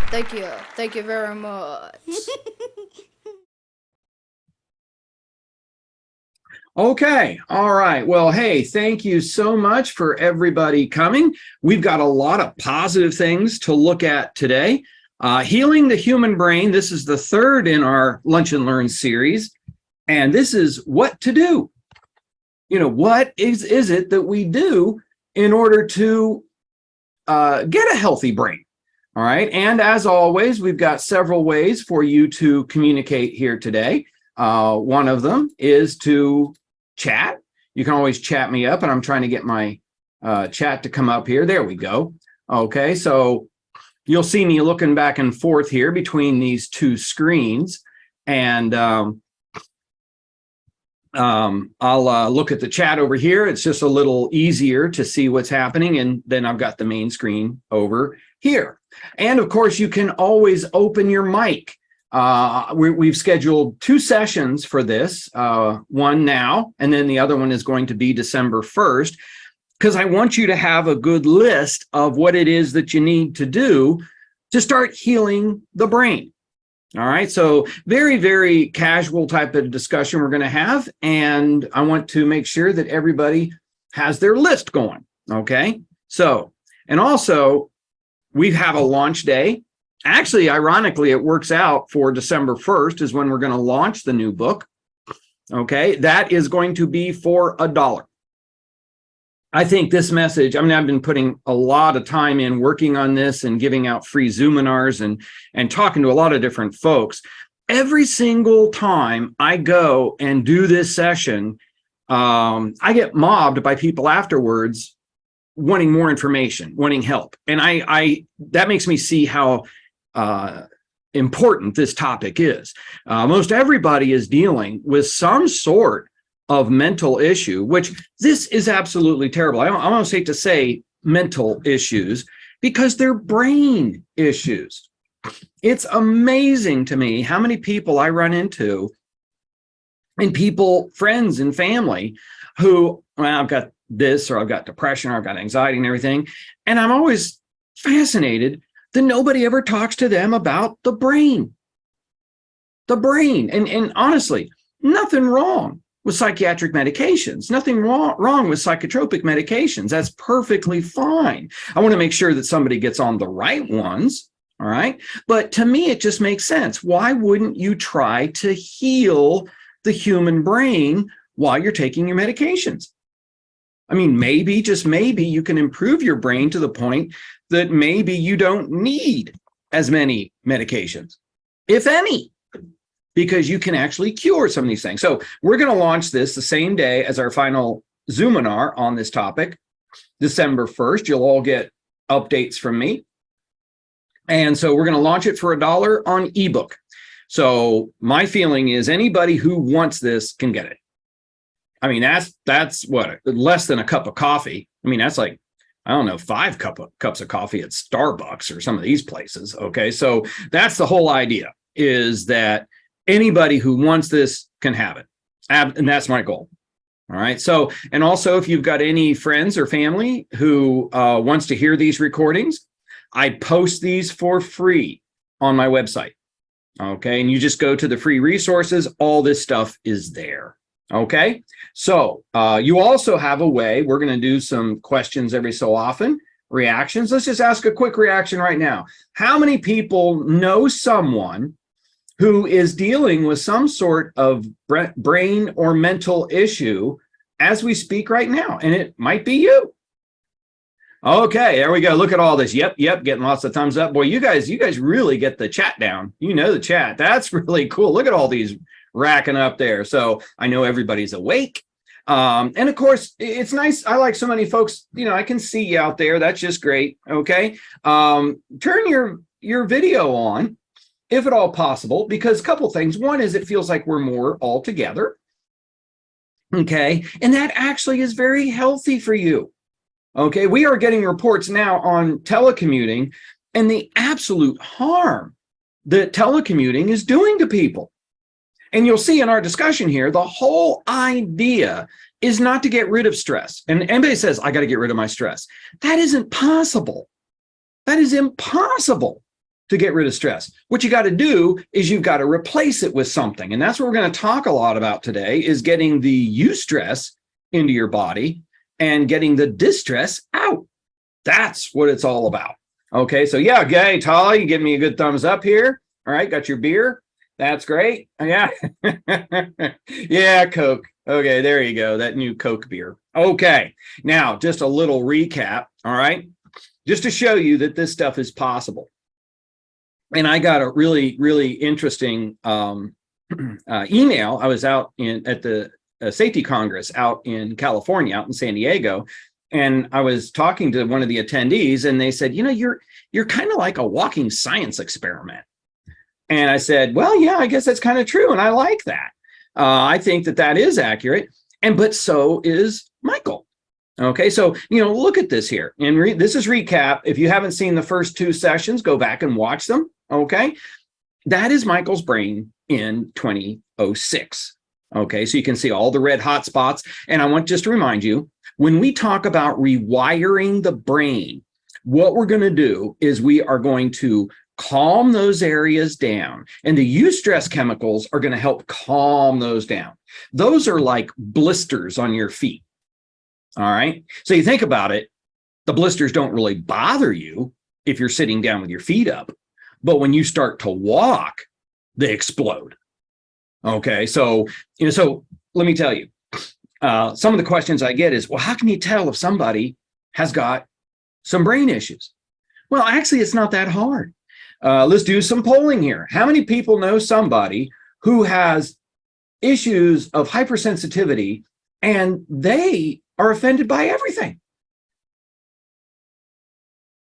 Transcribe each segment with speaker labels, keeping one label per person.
Speaker 1: Thank you. Thank you very much.
Speaker 2: Okay. All right. Well, hey, thank you so much for everybody coming. We've got a lot of positive things to look at today. Healing the human brain. This is the third in our Lunch and Learn series. And this is what to do. What is it that we do in order to get a healthy brain? All right. And as always, we've got several ways for you to communicate here today. One of them is to chat. You can always chat me up, and I'm trying to get my chat to come up here. There we go. Okay, so you'll see me looking back and forth here between these two screens, and I'll look at the chat over here. It's just a little easier to see what's happening, and then I've got the main screen over here. And of course, you can always open your mic. We've scheduled 2 sessions for this, one now, and then the other one is going to be December 1st, because I want you to have a good list of what it is that you need to do to start healing the brain. All right, so very, very casual type of discussion we're going to have, and I want to make sure that everybody has their list going, okay? So, and also, we have a launch day. Actually, ironically, it works out for December 1st is when we're going to launch the new book. Okay, that is going to be for $1. I think this message, I've been putting a lot of time in working on this and giving out free Zoominars and talking to a lot of different folks. Every single time I go and do this session, I get mobbed by people afterwards wanting more information, wanting help. And that makes me see how important this topic is. Most everybody is dealing with some sort of mental issue, which this is absolutely terrible. I almost hate to say mental issues because they're brain issues. It's amazing to me how many people I run into, and people, friends and family who, well, I've got this, or I've got depression, or I've got anxiety and everything. And I'm always fascinated that nobody ever talks to them about the brain. The brain. And honestly, nothing wrong with psychiatric medications, nothing wrong with psychotropic medications. That's perfectly fine. I want to make sure that somebody gets on the right ones, all right? But to me, it just makes sense. Why wouldn't you try to heal the human brain while you're taking your medications? I mean, maybe, just maybe, you can improve your brain to the point that maybe you don't need as many medications, if any, because you can actually cure some of these things. So we're going to launch this the same day as our final Zoominar on this topic, December 1st. You'll all get updates from me. And so we're going to launch it for $1 on ebook. So my feeling is anybody who wants this can get it. I mean, that's what, less than a cup of coffee. I mean, that's like, I don't know, 5 cups of coffee at Starbucks or some of these places. Okay, so that's the whole idea, is that anybody who wants this can have it. And that's my goal. All right. So, and also, if you've got any friends or family who wants to hear these recordings, I post these for free on my website. Okay. And you just go to the free resources. All this stuff is there. Okay. So you also have a way, we're going to do some questions every so often, reactions. Let's just ask a quick reaction right now. How many people know someone who is dealing with some sort of brain or mental issue as we speak right now? And it might be you. Okay, there we go. Look at all this. Yep, getting lots of thumbs up. Boy, you guys really get the chat down. You know the chat. That's really cool. Look at all these racking up there. So I know everybody's awake. And of course, it's nice. I like so many folks, I can see you out there. That's just great. Okay. Turn your video on, if at all possible, because a couple things. One is it feels like we're more all together. Okay. And that actually is very healthy for you. Okay. We are getting reports now on telecommuting and the absolute harm that telecommuting is doing to people. And you'll see in our discussion here, the whole idea is not to get rid of stress. And anybody says, I got to get rid of my stress. That isn't possible. That is impossible to get rid of stress. What you got to do is you've got to replace it with something. And that's what we're going to talk a lot about today, is getting the eustress into your body and getting the distress out. That's what it's all about. Okay, so yeah, Gay, Tolly, you give me a good thumbs up here. All right, got your beer. That's great. Yeah. Yeah, Coke. Okay, there you go. That new Coke beer. Okay, now just a little recap. All right, just to show you that this stuff is possible. And I got a really, really interesting email. I was out at the Safety Congress out in California, out in San Diego, and I was talking to one of the attendees, and they said, you're kind of like a walking science experiment. And I said, well, yeah, I guess that's kind of true, and I like that. I think that is accurate, but so is Michael. Okay, so, look at this here. And this is recap. If you haven't seen the first 2 sessions, go back and watch them. Okay, that is Michael's brain in 2006. Okay, so you can see all the red hot spots. And I want just to remind you, when we talk about rewiring the brain, what we're going to do is we are going to calm those areas down. And the eustress chemicals are going to help calm those down. Those are like blisters on your feet. All right. So you think about it, the blisters don't really bother you if you're sitting down with your feet up. But when you start to walk, they explode. Okay. So let me tell you, some of the questions I get is, well, how can you tell if somebody has got some brain issues? Well, actually, it's not that hard. Let's do some polling here. How many people know somebody who has issues of hypersensitivity and they are offended by everything?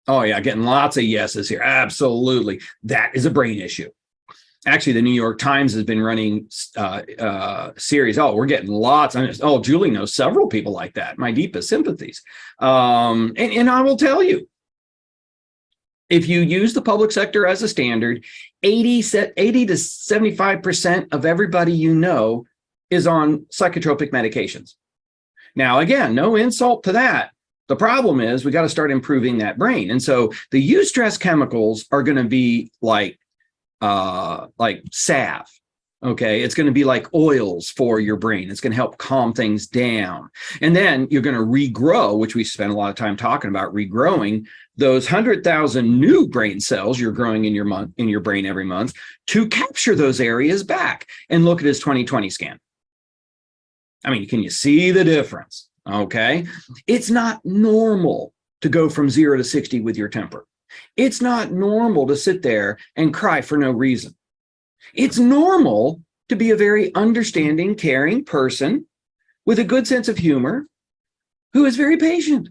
Speaker 2: Oh, yeah, getting lots of yeses here. Absolutely. That is a brain issue. Actually, the New York Times has been running series. Oh, we're getting lots. Oh, Julie knows several people like that. My deepest sympathies. And I will tell you, if you use the public sector as a standard, 80 to 75% of everybody is on psychotropic medications. Now, again, no insult to that. The problem is we got to start improving that brain. And so the eustress chemicals are going to be like salve. Okay, it's going to be like oils for your brain. It's going to help calm things down. And then you're going to regrow, which we spent a lot of time talking about, regrowing those 100,000 new brain cells you're growing in your brain every month to capture those areas back. And look at his 2020 scan. I mean, can you see the difference? Okay, it's not normal to go from 0 to 60 with your temper. It's not normal to sit there and cry for no reason. It's normal to be a very understanding, caring person with a good sense of humor who is very patient.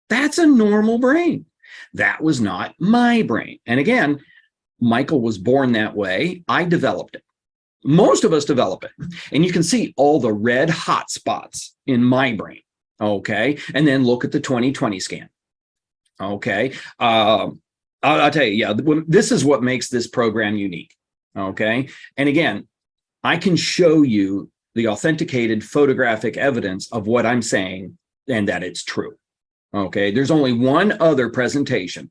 Speaker 2: That's a normal brain. That was not my brain. And again, Michael was born that way. I developed it. Most of us develop it. And you can see all the red hot spots in my brain. Okay. And then look at the 2020 scan. Okay. I'll tell you, yeah, this is what makes this program unique. Okay. And again, I can show you the authenticated photographic evidence of what I'm saying and that it's true. Okay. There's only one other presentation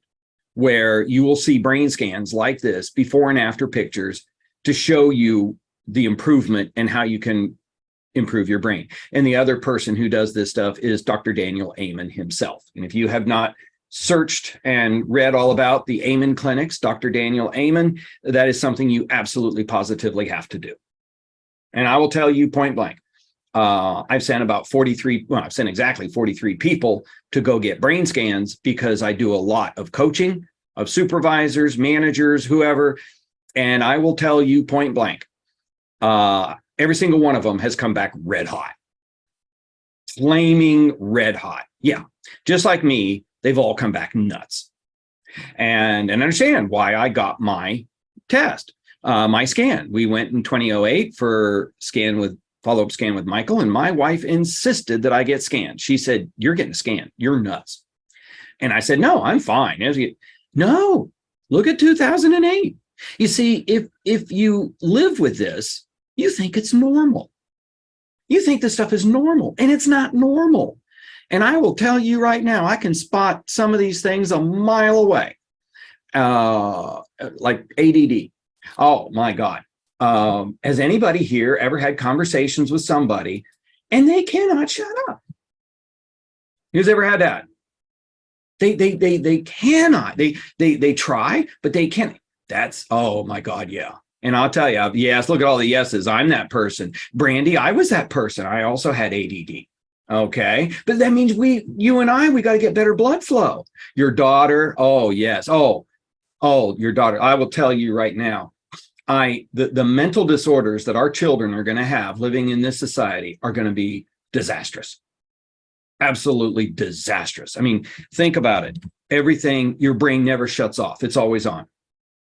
Speaker 2: where you will see brain scans like this, before and after pictures, to show you the improvement and how you can improve your brain. And the other person who does this stuff is Dr. Daniel Amen himself. And if you have not searched and read all about the Amen clinics, Dr. Daniel Amen, that is something you absolutely positively have to do. And I will tell you point blank, I've sent exactly 43 people to go get brain scans because I do a lot of coaching of supervisors, managers, whoever. And I will tell you point blank, every single one of them has come back red hot, flaming red hot. Yeah, just like me, they've all come back nuts. And understand why I got my test, my scan. We went in 2008 for follow-up scan with Michael, and my wife insisted that I get scanned. She said, "You're getting a scan. You're nuts." And I said, "No, I'm fine." No, look at 2008. You see, if you live with this, you think it's normal. You think this stuff is normal, and it's not normal. And I will tell you right now, I can spot some of these things a mile away. like ADD. Oh my God. Has anybody here ever had conversations with somebody and they cannot shut up? Who's ever had that? They cannot. They try, but they can't. That's, oh my God, yeah. And I'll tell you, yes, look at all the yeses. I'm that person. Brandy, I was that person. I also had ADD. Okay. But that means you and I, we got to get better blood flow. Your daughter, oh yes. Oh, your daughter. I will tell you right now, the mental disorders that our children are going to have living in this society are going to be disastrous. Absolutely disastrous. I mean, think about it. Everything, your brain never shuts off. It's always on.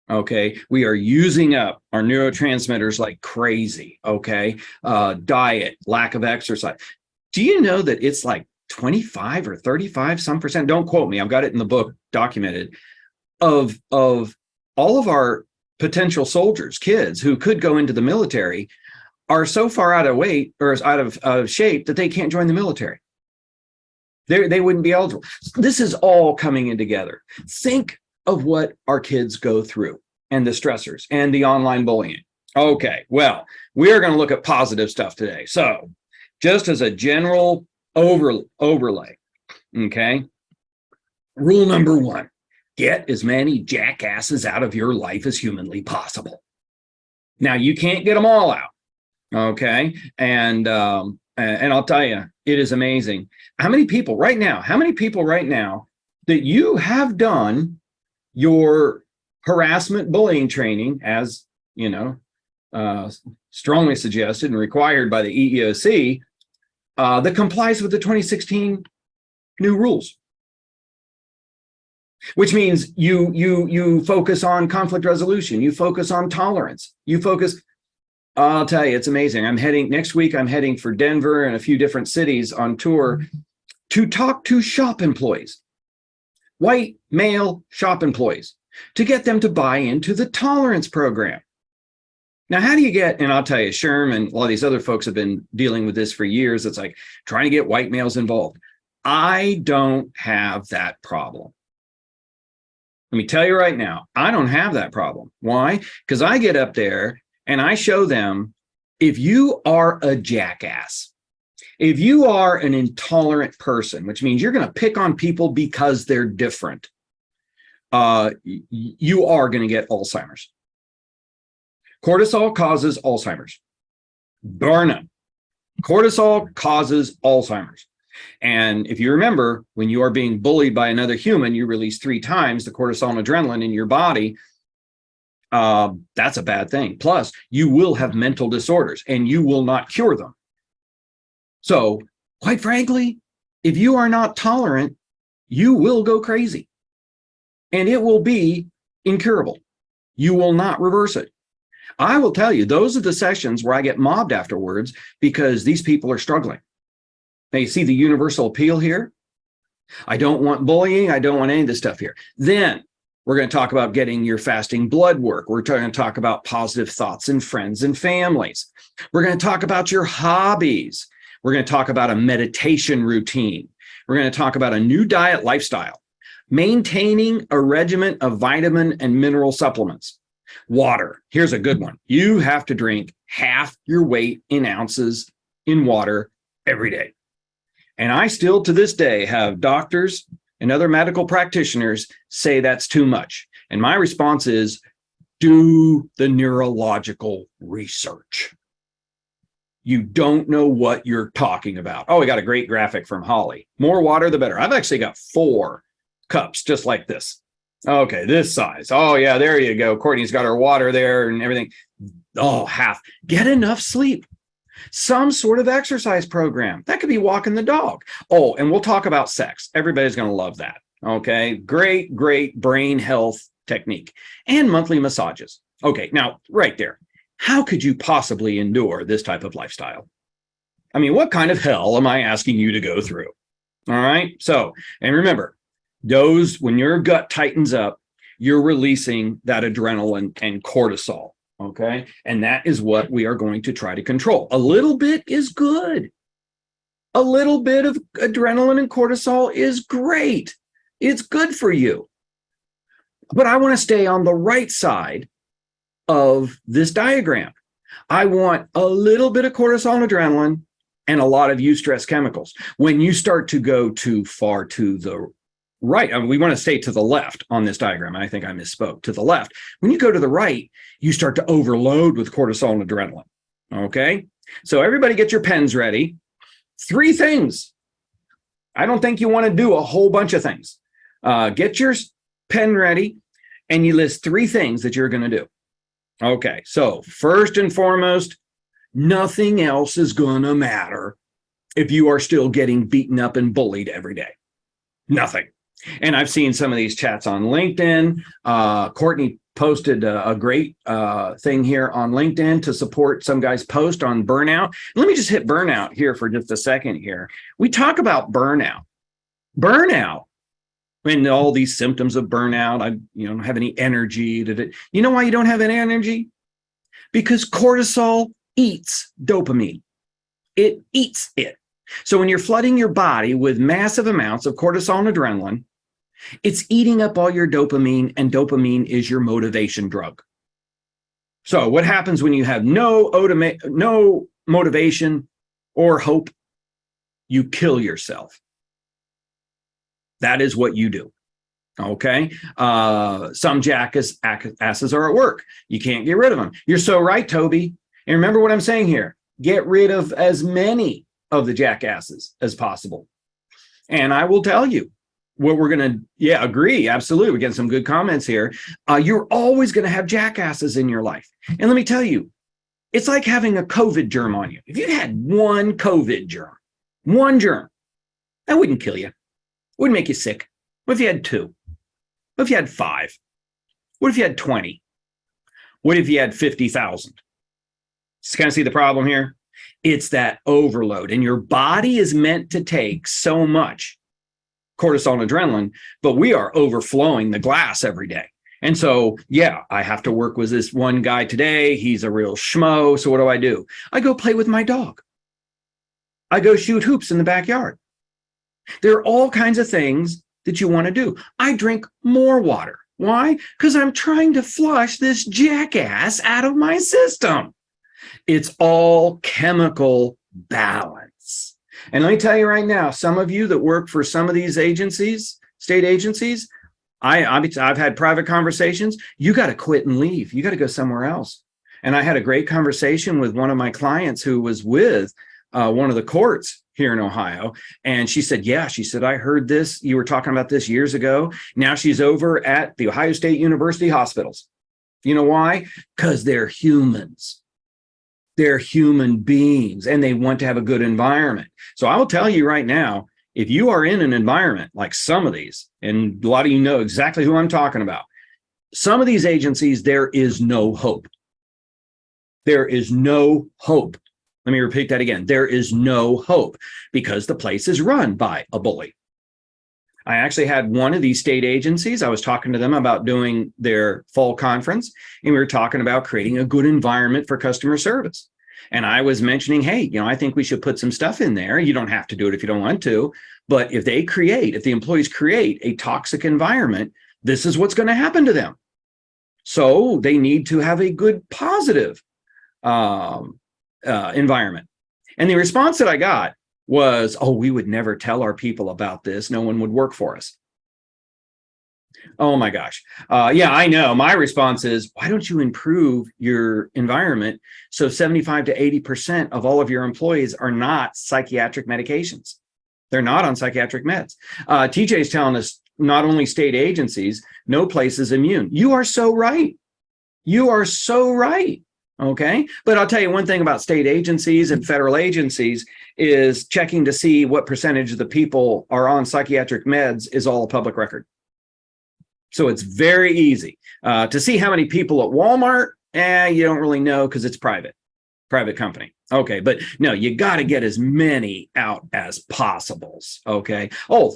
Speaker 2: Okay. We are using up our neurotransmitters like crazy. Okay. Diet, lack of exercise. Do you know that it's like 25 or 35 some percent? Don't quote me. I've got it in the book documented of all of our potential soldiers, kids who could go into the military are so far out of weight or out of shape that they can't join the military. They wouldn't be eligible. This is all coming in together. Think of what our kids go through and the stressors and the online bullying. Okay, well, we are going to look at positive stuff today. So just as a general overlay, okay, rule number one, get as many jackasses out of your life as humanly possible. Now, you can't get them all out, okay? And I'll tell you, it is amazing. How many people right now that you have done your harassment bullying training, as you know, strongly suggested and required by the EEOC, that complies with the 2016 new rules, which means you focus on conflict resolution, you focus on tolerance, you focus. I'll tell you, it's amazing. Next week, I'm heading for Denver and a few different cities on tour to talk to shop employees, white male shop employees, to get them to buy into the tolerance program. Now, how do you get, and I'll tell you, Sherm and a lot of these other folks have been dealing with this for years. It's like trying to get white males involved. I don't have that problem. Let me tell you right now, I don't have that problem. Why? Because I get up there and I show them, if you are a jackass, if you are an intolerant person, which means you're going to pick on people because they're different, you are going to get Alzheimer's. Cortisol causes Alzheimer's. Bar none. Cortisol causes Alzheimer's. And if you remember, when you are being bullied by another human, you release 3 times the cortisol and adrenaline in your body. That's a bad thing. Plus, you will have mental disorders and you will not cure them. So, quite frankly, if you are not tolerant, you will go crazy and it will be incurable. You will not reverse it. I will tell you, those are the sessions where I get mobbed afterwards because these people are struggling. Now, you see the universal appeal here? I don't want bullying. I don't want any of this stuff here. Then we're going to talk about getting your fasting blood work. We're going to talk about positive thoughts and friends and families. We're going to talk about your hobbies. We're going to talk about a meditation routine. We're going to talk about a new diet lifestyle, maintaining a regimen of vitamin and mineral supplements. Water. Here's a good one. You have to drink half your weight in ounces in water every day. And I still, to this day, have doctors and other medical practitioners say that's too much. And my response is, do the neurological research. You don't know what you're talking about. Oh, we got a great graphic from Holly. More water, the better. I've actually got 4 cups just like this. Okay, this size. Oh, yeah, there you go. Courtney's got her water there and everything. Oh, half. Get enough sleep. Some sort of exercise program. That could be walking the dog. Oh, and we'll talk about sex. Everybody's going to love that. Okay, great brain health technique. And monthly massages. Okay, now, right there. How could you possibly endure this type of lifestyle? I mean, what kind of hell am I asking you to go through? All right, so, and remember, when your gut tightens up, you're releasing that adrenaline and cortisol. Okay. And that is what we are going to try to control. A little bit is good. A little bit of adrenaline and cortisol is great. It's good for you. But I want to stay on the right side of this diagram. I want a little bit of cortisol and adrenaline and a lot of eustress chemicals. When you start to go too far to the right, I mean, we want to stay to the left on this diagram. I think I misspoke. To the left. When you go to the right, you start to overload with cortisol and adrenaline. Okay? So everybody get your pens ready. 3 things. I don't think you want to do a whole bunch of things. Get your pen ready and you list 3 things that you're going to do. Okay, so first and foremost, nothing else is going to matter if you are still getting beaten up and bullied every day. Nothing. And I've seen some of these chats on LinkedIn. Courtney posted a great thing here on LinkedIn to support some guy's post on burnout. Let me just hit burnout here for just a second here. We talk about burnout. Burnout. And all these symptoms of burnout, I don't have any energy. You know why you don't have any energy? Because cortisol eats dopamine. It eats it. So when you're flooding your body with massive amounts of cortisol and adrenaline, it's eating up all your dopamine, and dopamine is your motivation drug. So what happens when you have no motivation or hope? You kill yourself. That is what you do. Okay. Some jackasses are at work. You can't get rid of them. You're so right, Toby. And remember what I'm saying here. Get rid of as many of the jackasses as possible. And I will tell you what we're going to, agree. Absolutely. We're getting some good comments here. You're always going to have jackasses in your life. And let me tell you, it's like having a COVID germ on you. If you had one COVID germ, that wouldn't kill you. Wouldn't make you sick. What if you had 2? What if you had 5? What if you had 20? What if you had 50,000? Just kind of see the problem here? It's that overload. And your body is meant to take so much cortisol and adrenaline, but we are overflowing the glass every day. And so, I have to work with this one guy today. He's a real schmo. So what do? I go play with my dog. I go shoot hoops in the backyard. There are all kinds of things that you want to do. I drink more water. Why? Because I'm trying to flush this jackass out of my system. It's all chemical balance. And let me tell you right now, some of you that work for some of these agencies, state agencies, I've had private conversations. You got to quit and leave. You got to go somewhere else. And I had a great conversation with one of my clients who was with one of the courts here in Ohio. And she said, I heard this. You were talking about this years ago. Now she's over at the Ohio State University hospitals. You know why? Because they're humans. They're human beings and they want to have a good environment. So I will tell you right now, if you are in an environment like some of these, and a lot of you know exactly who I'm talking about, some of these agencies, there is no hope. There is no hope. Let me repeat that again. There is no hope because the place is run by a bully. I actually had one of these state agencies. I was talking to them about doing their fall conference, and we were talking about creating a good environment for customer service. And I was mentioning, hey, I think we should put some stuff in there. You don't have to do it if you don't want to. But if the employees create a toxic environment, this is what's going to happen to them. So they need to have a good, positive environment. And the response that I got was, we would never tell our people about this. No one would work for us. Oh my gosh. I know. My response is, why don't you improve your environment so 75 to 80% of all of your employees are not psychiatric medications? They're not on psychiatric meds. TJ is telling us not only state agencies, no place is immune. You are so right. You are so right. Okay. But I'll tell you one thing about state agencies and federal agencies is checking to see what percentage of the people are on psychiatric meds is all a public record. So it's very easy to see how many people at Walmart. You don't really know because it's private company. Okay. But no, you got to get as many out as possible. Okay.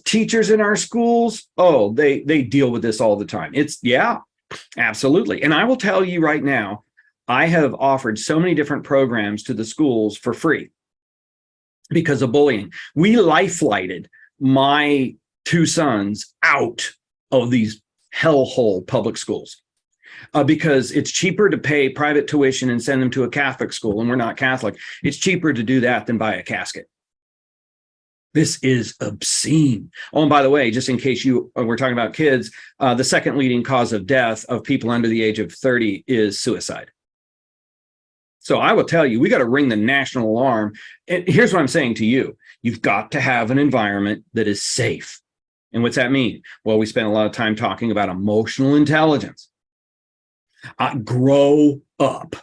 Speaker 2: Teachers in our schools. They deal with this all the time. Absolutely. And I will tell you right now, I have offered so many different programs to the schools for free because of bullying. We life-flighted my 2 sons out of these hellhole public schools. Because it's cheaper to pay private tuition and send them to a Catholic school, and we're not Catholic. It's cheaper to do that than buy a casket. This is obscene. Oh, and by the way, just in case we're talking about kids, the second leading cause of death of people under the age of 30 is suicide. So I will tell you, we got to ring the national alarm. And here's what I'm saying to you. You've got to have an environment that is safe. And what's that mean? Well, we spent a lot of time talking about emotional intelligence. Grow up.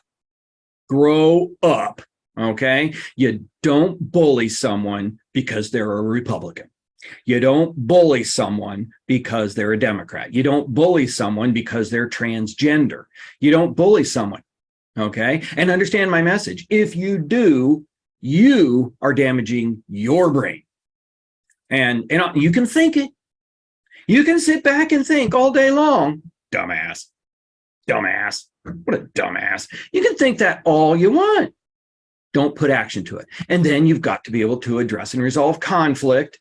Speaker 2: Grow up. Okay. You don't bully someone because they're a Republican. You don't bully someone because they're a Democrat. You don't bully someone because they're transgender. You don't bully someone. Okay. And understand my message. If you do, you are damaging your brain. And you can think it. You can sit back and think all day long, dumbass. Dumbass. What a dumbass. You can think that all you want. Don't put action to it. And then you've got to be able to address and resolve conflict.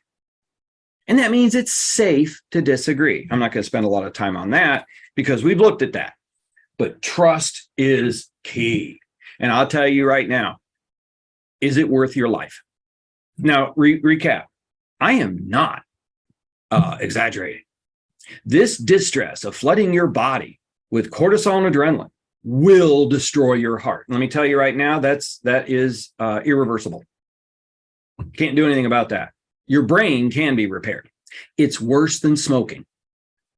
Speaker 2: And that means it's safe to disagree. I'm not going to spend a lot of time on that because we've looked at that. But trust is key. And I'll tell you right now, is it worth your life? Now, recap. I am not exaggerating. This distress of flooding your body with cortisol and adrenaline will destroy your heart. Let me tell you right now, that is irreversible. Can't do anything about that. Your brain can be repaired. It's worse than smoking.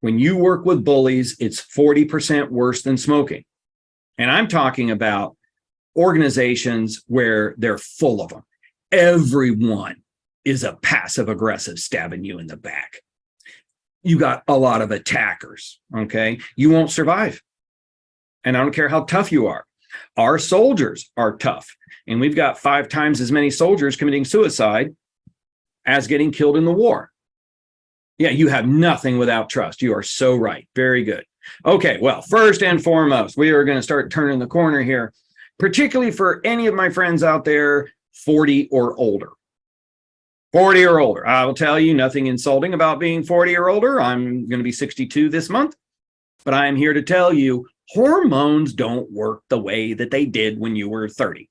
Speaker 2: When you work with bullies, it's 40% worse than smoking. And I'm talking about organizations where they're full of them. Everyone is a passive aggressive stabbing you in the back. You got a lot of attackers, okay? You won't survive. And I don't care how tough you are. Our soldiers are tough. And we've got 5 times as many soldiers committing suicide as getting killed in the war. Yeah, you have nothing without trust. You are so right. Very good. Okay, well, first and foremost, we are going to start turning the corner here, particularly for any of my friends out there 40 or older. 40 or older. I will tell you nothing insulting about being 40 or older. I'm going to be 62 this month, but I am here to tell you hormones don't work the way that they did when you were 30.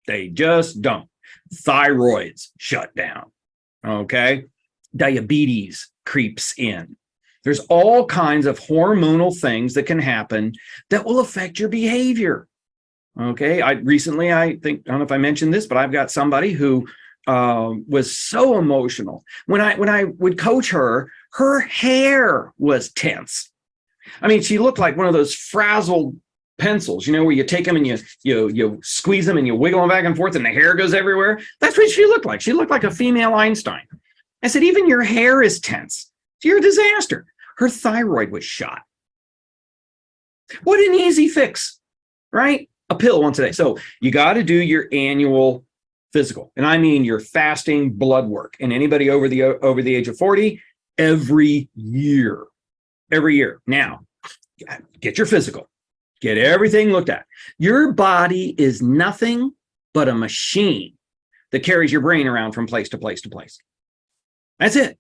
Speaker 2: They just don't. Thyroids shut down. Okay. Diabetes creeps in. There's all kinds of hormonal things that can happen that will affect your behavior. Okay. I don't know if I mentioned this, but I've got somebody who was so emotional. When I would coach her, her hair was tense. I mean, she looked like one of those frazzled pencils, where you take them and you squeeze them and you wiggle them back and forth and the hair goes everywhere. That's what she looked like. She looked like a female Einstein. I said, even your hair is tense. You're a disaster. Her thyroid was shot. What an easy fix, right? A pill once a day. So you got to do your annual physical. And I mean your fasting blood work. And anybody over the age of 40, every year. Now, get your physical. Get everything looked at. Your body is nothing but a machine that carries your brain around from place to place to place. That's it.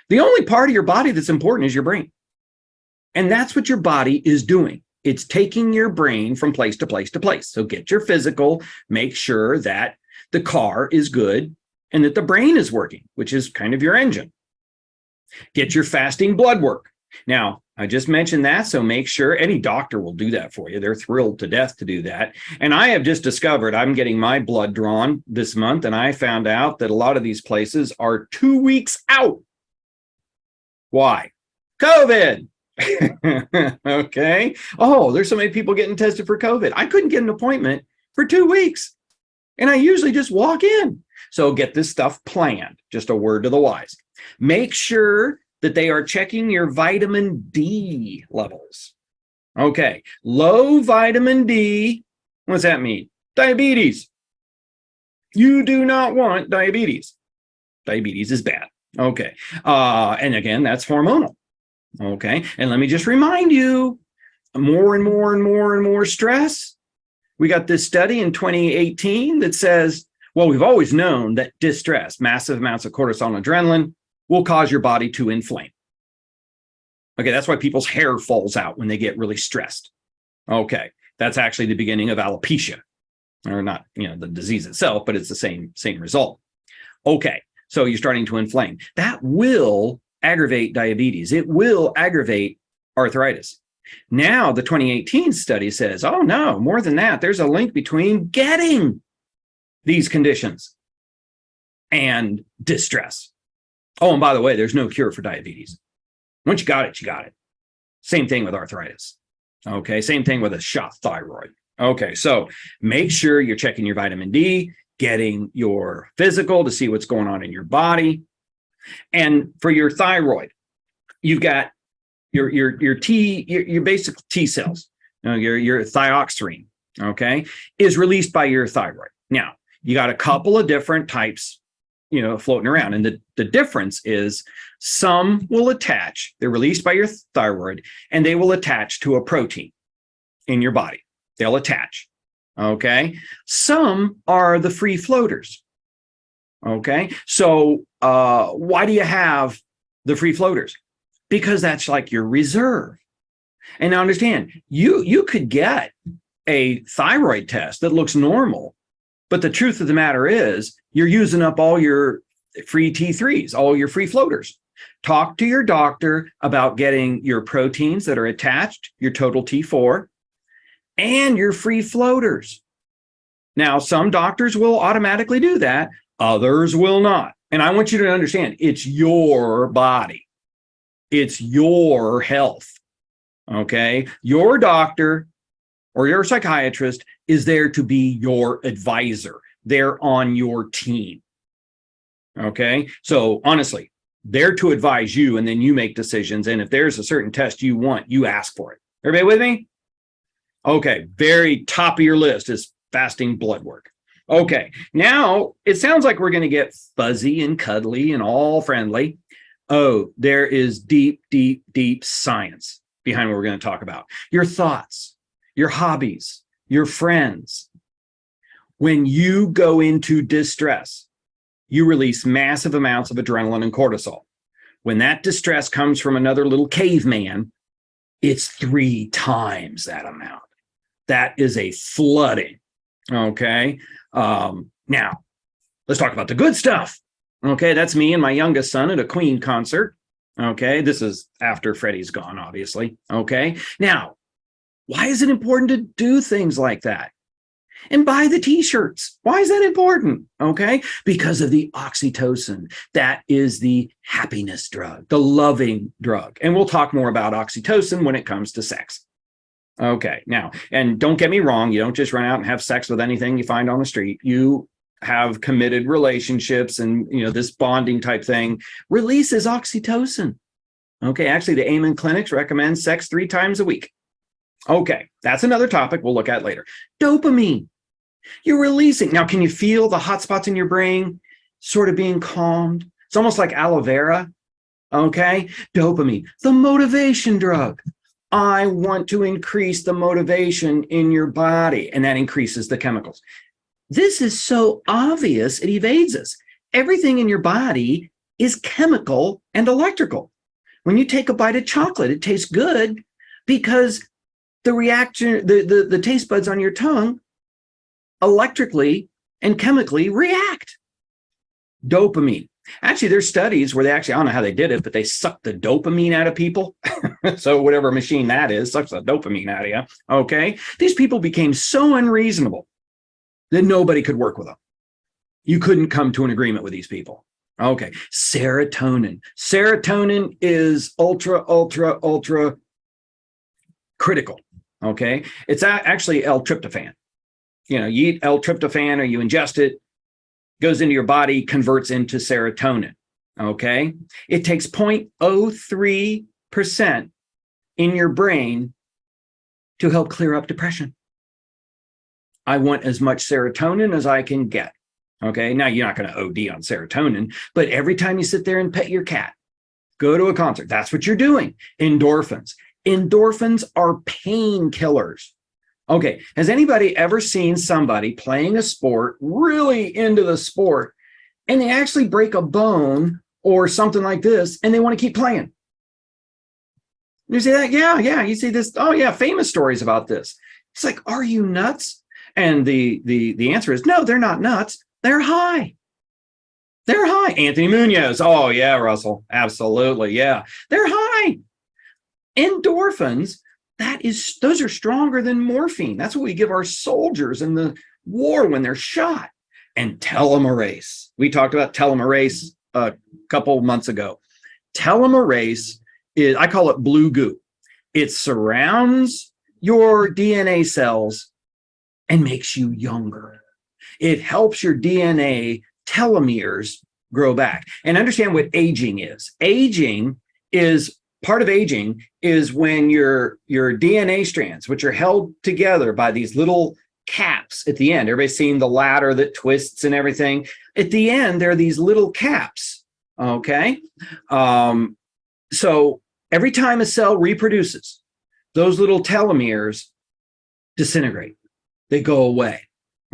Speaker 2: The only part of your body that's important is your brain. And that's what your body is doing. It's taking your brain from place to place to place. So get your physical, make sure that the car is good and that the brain is working, which is kind of your engine. Get your fasting blood work. Now, I just mentioned that, so make sure any doctor will do that for you. They're thrilled to death to do that. And I have just discovered I'm getting my blood drawn this month, and I found out that a lot of these places are 2 weeks out. Why? COVID. Okay. Oh, there's so many people getting tested for COVID. I couldn't get an appointment for 2 weeks. And I usually just walk in. So get this stuff planned. Just a word to the wise. Make sure that they are checking your vitamin D levels. Okay. Low vitamin D. What's that mean? Diabetes. You do not want diabetes. Diabetes is bad. Okay. And again, that's hormonal. Okay. And let me just remind you, more and more and more and more stress. We got this study in 2018 that says, well, we've always known that distress, massive amounts of cortisol and adrenaline, will cause your body to inflame. Okay, that's why people's hair falls out when they get really stressed. Okay, that's actually the beginning of alopecia, or not, the disease itself, but it's the same result. Okay, so you're starting to inflame. That will aggravate diabetes. It will aggravate arthritis. Now, the 2018 study says, oh no, more than that, there's a link between getting these conditions and distress. Oh, and by the way, there's no cure for diabetes. Once you got it, you got it. Same thing with arthritis. Okay, same thing with a shot thyroid. Okay, so make sure you're checking your vitamin D, getting your physical to see what's going on in your body. And for your thyroid, you've got your basic T cells, your thyroxine, okay, is released by your thyroid. Now, you got a couple of different types, floating around. And the difference is some will attach, they're released by your thyroid, and they will attach to a protein in your body. They'll attach. Okay. Some are the free floaters. Okay. So why do you have the free floaters? Because that's like your reserve. And now understand, you could get a thyroid test that looks normal, but the truth of the matter is you're using up all your free T3s, all your free floaters. Talk to your doctor about getting your proteins that are attached, your total T4, and your free floaters. Now, some doctors will automatically do that. Others will not. And I want you to understand, it's your body. It's your health. Okay? Your doctor or your psychiatrist is there to be your advisor. They're on your team. Okay? So honestly, they're to advise you, and then you make decisions. And if there's a certain test you want, you ask for it. Everybody with me? Okay, very top of your list is fasting blood work. Okay, now it sounds like we're going to get fuzzy and cuddly and all friendly. Oh, there is deep, deep, deep science behind what we're going to talk about. Your thoughts, your hobbies, your friends. When you go into distress, you release massive amounts of adrenaline and cortisol. When that distress comes from another little caveman, it's 3 times that amount. That is a flooding. Okay. Now let's talk about the good stuff. Okay. That's me and my youngest son at a Queen concert. Okay. This is after Freddie's gone, obviously. Okay. Now, why is it important to do things like that? And buy the t-shirts. Why is that important? Okay. Because of the oxytocin. That is the happiness drug, the loving drug. And we'll talk more about oxytocin when it comes to sex. Okay. Now, and don't get me wrong. You don't just run out and have sex with anything you find on the street. You have committed relationships, and, this bonding type thing releases oxytocin. Okay. Actually, the Amen clinics recommend sex 3 times a week. Okay. That's another topic we'll look at later. Dopamine. You're releasing. Now, can you feel the hot spots in your brain sort of being calmed? It's almost like aloe vera. Okay. Dopamine, the motivation drug. I want to increase the motivation in your body, and that increases the chemicals. This is so obvious, it evades us. Everything in your body is chemical and electrical. When you take a bite of chocolate, it tastes good because the reaction, the taste buds on your tongue electrically and chemically react. Dopamine. Actually, there's studies where I don't know how they did it, but they sucked the dopamine out of people. So whatever machine that is, sucks the dopamine out of you. Okay. These people became so unreasonable that nobody could work with them. You couldn't come to an agreement with these people. Okay. Serotonin. Serotonin is ultra, ultra, ultra critical. Okay. It's actually L-tryptophan. You eat L-tryptophan or you ingest it, goes into your body, converts into serotonin. Okay. It takes 0.03% in your brain to help clear up depression. I want as much serotonin as I can get. Okay. Now you're not going to OD on serotonin, but every time you sit there and pet your cat, go to a concert, that's what you're doing. Endorphins. Endorphins are painkillers. Okay. Has anybody ever seen somebody playing a sport, really into the sport, and they actually break a bone or something like this, and they want to keep playing? You see that? Yeah, yeah. You see this? Oh, yeah, famous stories about this. It's like, are you nuts? And the answer is no, they're not nuts. They're high. They're high. Anthony Munoz. Oh, yeah, Russell. Absolutely. Yeah. They're high. Endorphins, those are stronger than morphine. That's what we give our soldiers in the war when they're shot. And telomerase. We talked about telomerase a couple months ago. Telomerase is, I call it blue goo. It surrounds your DNA cells and makes you younger. It helps your DNA telomeres grow back. And understand what aging is. Part of aging is when your DNA strands, which are held together by these little caps at the end. Everybody's seen the ladder that twists and everything. At the end, there are these little caps. Okay. So every time a cell reproduces, those little telomeres disintegrate. They go away.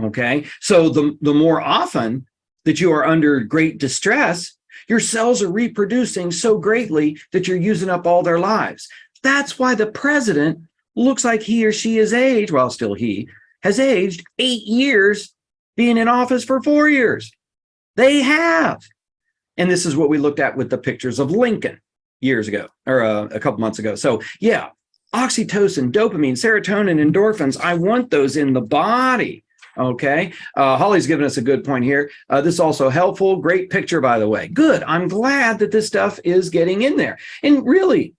Speaker 2: Okay. So the more often that you are under great distress, your cells are reproducing so greatly that you're using up all their lives. That's why the president looks like he or she is aged, well, still he, has aged 8 years being in office for 4 years. They have. And this is what we looked at with the pictures of Lincoln years ago, or a couple months ago. So yeah, oxytocin, dopamine, serotonin, endorphins, I want those in the body. Okay. Holly's given us a good point here. This is also helpful. Great picture, by the way. Good. I'm glad that this stuff is getting in there. And really,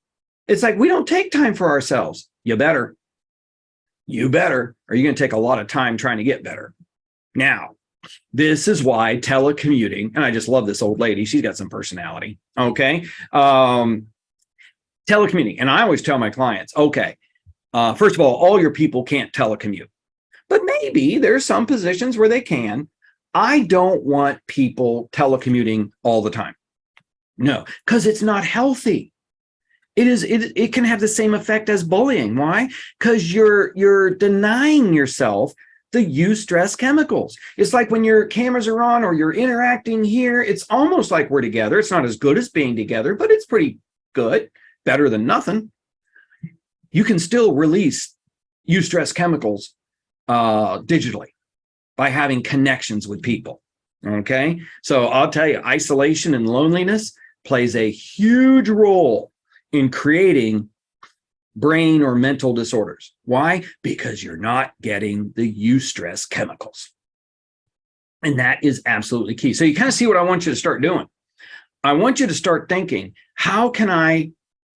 Speaker 2: it's like we don't take time for ourselves. You better. You better, or you're going to take a lot of time trying to get better. Now, this is why telecommuting, and I just love this old lady. She's got some personality. Okay. Telecommuting. And I always tell my clients, okay, first of all your people can't telecommute. But maybe there's some positions where they can. I don't want people telecommuting all the time. No, because it's not healthy. It can have the same effect as bullying. Why? Because you're denying yourself the eustress chemicals. It's like when your cameras are on or you're interacting here, it's almost like we're together. It's not as good as being together, but it's pretty good, better than nothing. You can still release eustress chemicals digitally by having connections with people. Okay. So I'll tell you, isolation and loneliness plays a huge role in creating brain or mental disorders. Why? Because you're not getting the eustress chemicals. And that is absolutely key. So you kind of see what I want you to start doing. I want you to start thinking, how can I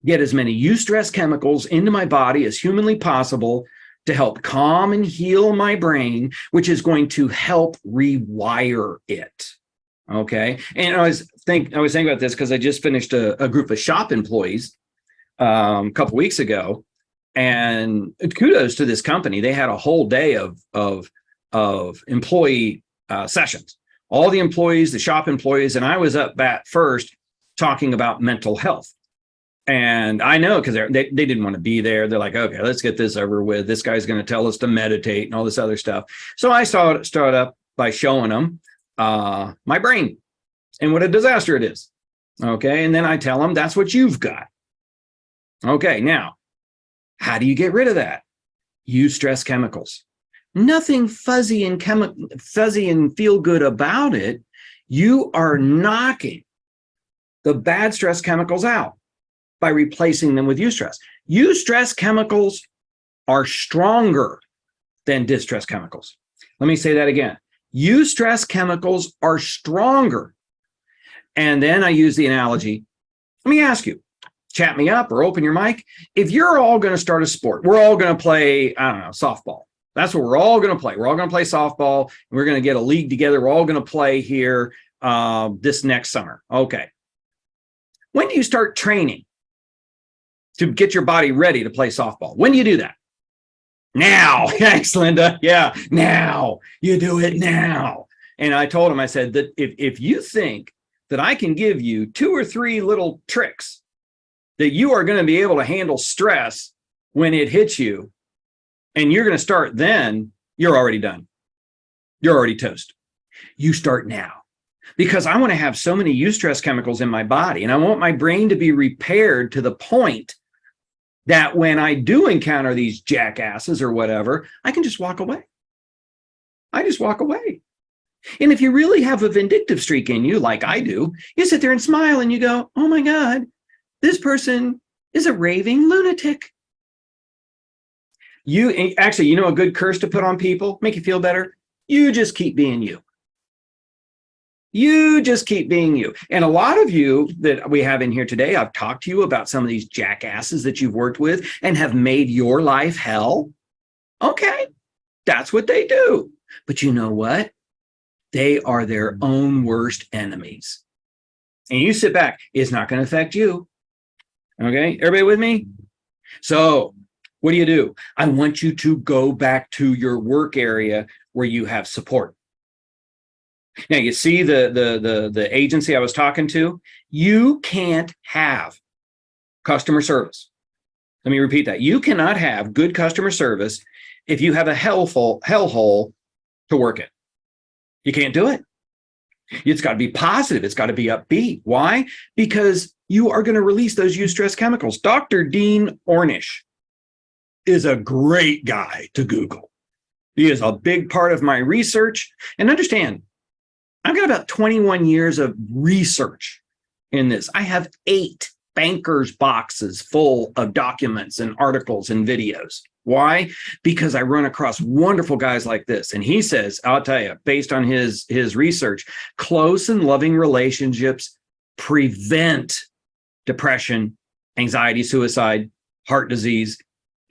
Speaker 2: get as many eustress chemicals into my body as humanly possible to help calm and heal my brain, which is going to help rewire it. Okay. And I was thinking about this because I just finished a group of shop employees a couple weeks ago, and kudos to this company. They had a whole day of employee sessions, all the employees, the shop employees. And I was up at first talking about mental health. And I know because they didn't want to be there. They're like, okay, let's get this over with. This guy's going to tell us to meditate and all this other stuff. So I start up by showing them my brain and what a disaster it is. Okay. And then I tell them that's what you've got. Okay. Now, how do you get rid of that? Eustress chemicals. Nothing fuzzy and feel good about it. You are knocking the bad stress chemicals out by replacing them with eustress. Eustress chemicals are stronger than distress chemicals. Let me say that again. Eustress chemicals are stronger. And then I use the analogy. Let me ask you, chat me up or open your mic. If you're all going to start a sport, we're all going to play, I don't know, softball. That's what we're all going to play. We're all going to play softball. We're going to get a league together. We're all going to play here this next summer. Okay. When do you start training to get your body ready to play softball? When do you do that? Now. Thanks, Linda. Yeah, now. You do it now. And I told him, I said that if you think that I can give you 2 or 3 little tricks that you are going to be able to handle stress when it hits you, and you're going to start then, you're already done. You're already toast. You start now. Because I want to have so many eustress chemicals in my body, and I want my brain to be repaired to the point that when I do encounter these jackasses or whatever, I can just walk away. I just walk away. And if you really have a vindictive streak in you, like I do, you sit there and smile and you go, oh my God, this person is a raving lunatic. You actually, you know, a good curse to put on people, make you feel better. You just keep being you. You just keep being you. And a lot of you that we have in here today, I've talked to you about some of these jackasses that you've worked with and have made your life hell. Okay, that's what they do. But you know what? They are their own worst enemies. And you sit back, it's not going to affect you. Okay, everybody with me? So what do? I want you to go back to your work area where you have support. Now, you see the agency I was talking to? You can't have customer service. Let me repeat that. You cannot have good customer service if you have a hellhole to work in. You can't do it. It's got to be positive. It's got to be upbeat. Why? Because you are going to release those eustress chemicals. Dr. Dean Ornish is a great guy to Google. He is a big part of my research. And understand, I've got about 21 years of research in this. I have 8 banker's boxes full of documents and articles and videos. Why? Because I run across wonderful guys like this. And he says, I'll tell you, based on his research, close and loving relationships prevent depression, anxiety, suicide, heart disease,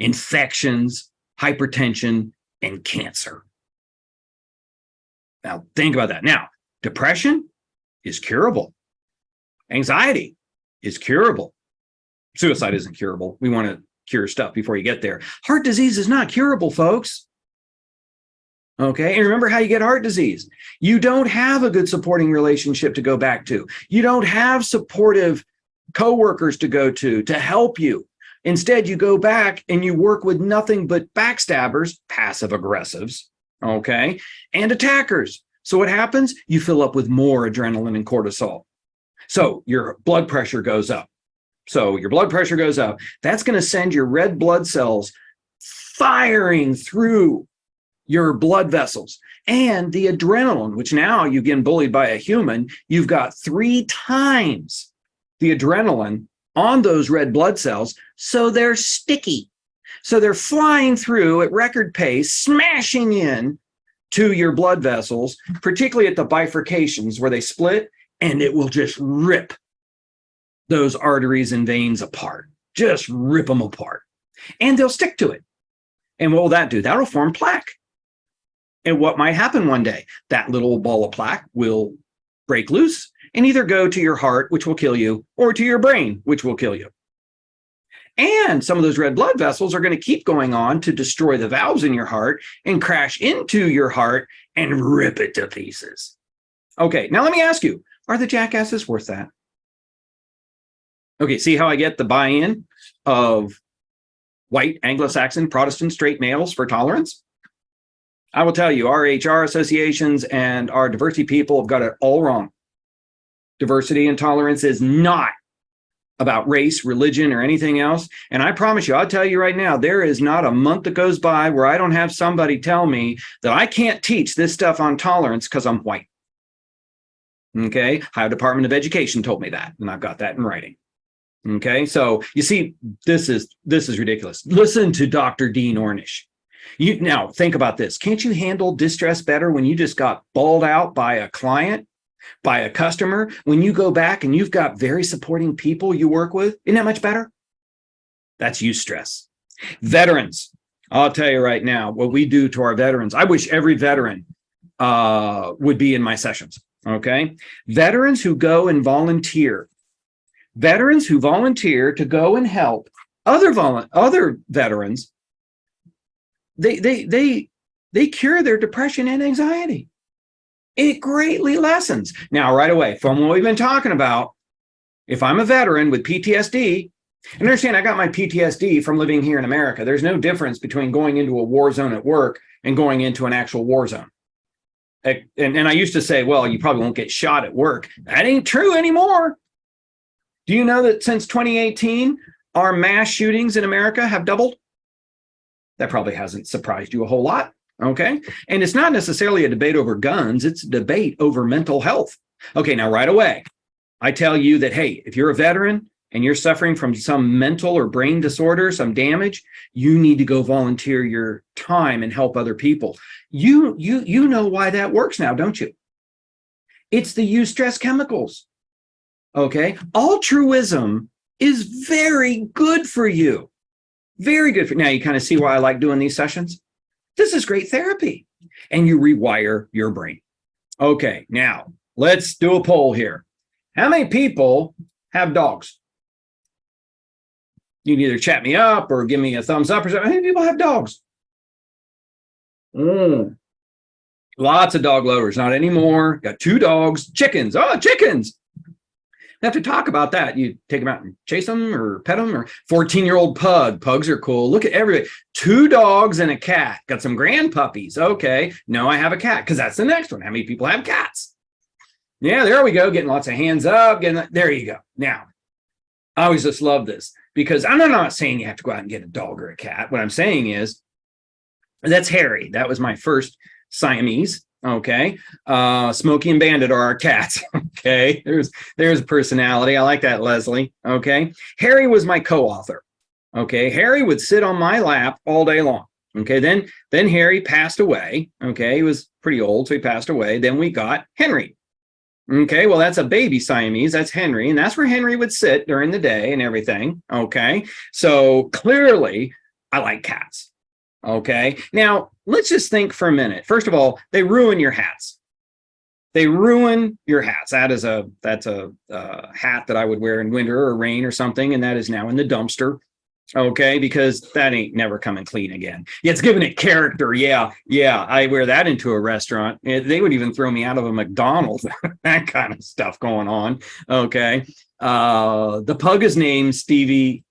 Speaker 2: infections, hypertension, and cancer. Now, think about that. Now, depression is curable. Anxiety is curable. Suicide isn't curable. We want to cure stuff before you get there. Heart disease is not curable, folks. Okay, and remember how you get heart disease. You don't have a good supporting relationship to go back to. You don't have supportive coworkers to go to help you. Instead, you go back and you work with nothing but backstabbers, passive aggressives, okay, and attackers. So what happens? You fill up with more adrenaline and cortisol. So your blood pressure goes up. That's going to send your red blood cells firing through your blood vessels. And the adrenaline, which now you've been bullied by a human, you've got 3 times the adrenaline on those red blood cells, so they're sticky. So they're flying through at record pace, smashing in to your blood vessels, particularly at the bifurcations where they split, and it will just rip those arteries and veins apart. Just rip them apart. And they'll stick to it. And what will that do? That'll form plaque. And what might happen one day? That little ball of plaque will break loose and either go to your heart, which will kill you, or to your brain, which will kill you. And some of those red blood vessels are going to keep going on to destroy the valves in your heart and crash into your heart and rip it to pieces. Okay, now let me ask you, are the jackasses worth that? Okay, see how I get the buy-in of white Anglo-Saxon Protestant straight males for tolerance? I will tell you, our HR associations and our diversity people have got it all wrong. Diversity and tolerance is not about race, religion, or anything else. And I promise you, I'll tell you right now, there is not a month that goes by where I don't have somebody tell me that I can't teach this stuff on tolerance because I'm white. Okay, Ohio Department of Education told me that, and I've got that in writing. Okay, so you see, this is ridiculous. Listen to Dr. Dean Ornish. Now think about this. Can't you handle distress better when you just got bawled out by a client, by a customer, when you go back and you've got very supporting people you work with? Isn't that much better? That's eustress. Veterans, I'll tell you right now what we do to our veterans. I wish every veteran would be in my sessions. Okay, veterans who go and volunteer. Veterans who volunteer to go and help other veterans, they cure their depression and anxiety. It greatly lessens. Now, right away, from what we've been talking about, if I'm a veteran with PTSD, and understand I got my PTSD from living here in America. There's no difference between going into a war zone at work and going into an actual war zone. And I used to say, well, you probably won't get shot at work. That ain't true anymore. Do you know that since 2018, our mass shootings in America have doubled. That probably hasn't surprised you a whole lot. Okay. And it's not necessarily a debate over guns, it's a debate over mental health. Okay. Now, right away, I tell you that, hey, if you're a veteran and you're suffering from some mental or brain disorder, some damage, you need to go volunteer your time and help other people. You know why that works now, don't you? It's the eustress chemicals. Okay. Altruism is very good for you. Very good for now. You kind of see why I like doing these sessions. This is great therapy. And you rewire your brain. Okay. Now let's do a poll here. How many people have dogs? You can either chat me up or give me a thumbs up or something. How many people have dogs? Lots of dog lovers. Not anymore. Got 2 dogs. Chickens. Oh, chickens. Have to talk about that. You take them out and chase them or pet them, or 14-year-old pug. Pugs are cool. Look at everybody. 2 dogs and a cat. Got some grand puppies. Okay. No, I have a cat because that's the next one. How many people have cats? Yeah, there we go. Getting lots of hands up. There you go. Now, I always just love this because I'm not saying you have to go out and get a dog or a cat. What I'm saying is that's Harry. That was my first Siamese. Okay. Smokey and Bandit are our cats. Okay. There's personality. I like that, Leslie. Okay. Harry was my co-author. Okay. Harry would sit on my lap all day long. Okay. Then Harry passed away. Okay. He was pretty old, so he passed away. Then we got Henry. Okay. Well, that's a baby Siamese. That's Henry. And that's where Henry would sit during the day and everything. Okay. So clearly I like cats. Okay. Now let's just think for a minute. First of all, they ruin your hats. They ruin your hats. That's a hat that I would wear in winter or rain or something. And that is now in the dumpster. Okay. Because that ain't never coming clean again. Yeah, it's giving it character. Yeah. I wear that into a restaurant. They would even throw me out of a McDonald's. That kind of stuff going on. Okay. The pug is named Stewie,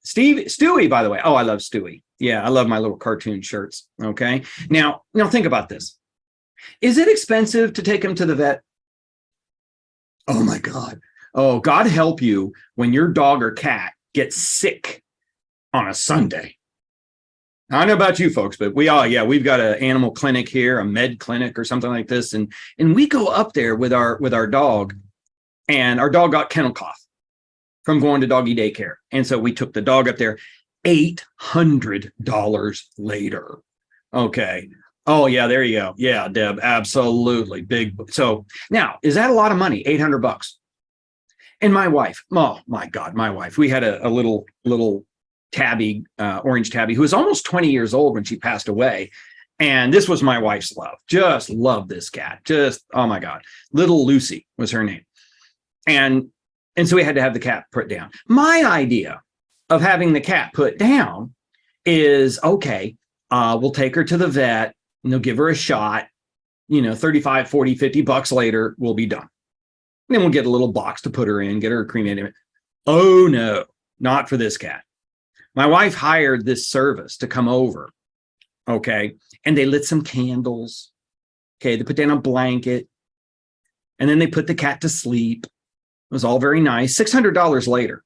Speaker 2: by the way. Oh, I love Stewie. Yeah, I love my little cartoon shirts. Okay. Now think about this. Is it expensive to take him to the vet? Oh my God. Oh, God help you when your dog or cat gets sick on a Sunday. I don't know about you folks, but we've got an animal clinic here, a med clinic or something like this. And we go up there with our dog, and our dog got kennel cough from going to doggy daycare. And so we took the dog up there. $800 later. Okay. Oh yeah, there you go. Yeah, Deb, absolutely. Big. So now, is that a lot of money? $800. And my wife, oh my God, my wife, we had a little tabby, orange tabby, who was almost 20 years old when she passed away. And this was my wife's love. Just love this cat. Just, oh my God. Little Lucy was her name. And so we had to have the cat put down. My idea of having the cat put down is, okay, we'll take her to the vet and they'll give her a shot, $35, $40, $50 later, we'll be done. And then we'll get a little box to put her in, get her cremated. Oh no, not for this cat. My wife hired this service to come over. Okay. And they lit some candles. Okay. They put down a blanket and then they put the cat to sleep. It was all very nice. $600 later.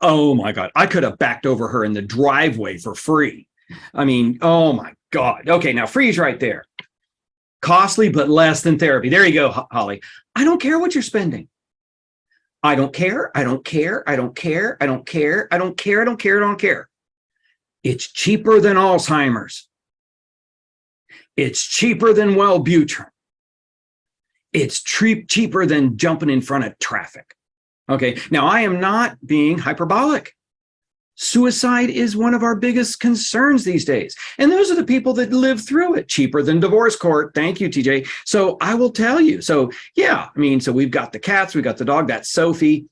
Speaker 2: Oh my God. I could have backed over her in the driveway for free. I mean, oh my God. Okay. Now freeze right there. Costly, but less than therapy. There you go, Holly. I don't care what you're spending. I don't care. I don't care. I don't care. I don't care. I don't care. I don't care. I don't care. It's cheaper than Alzheimer's. It's cheaper than Wellbutrin. It's cheaper than jumping in front of traffic. Okay. Now I am not being hyperbolic. Suicide is one of our biggest concerns these days. And those are the people that live through it. Cheaper than divorce court. Thank you, TJ. So I will tell you. So yeah, so we've got the cats, we've got the dog. That's Sophie.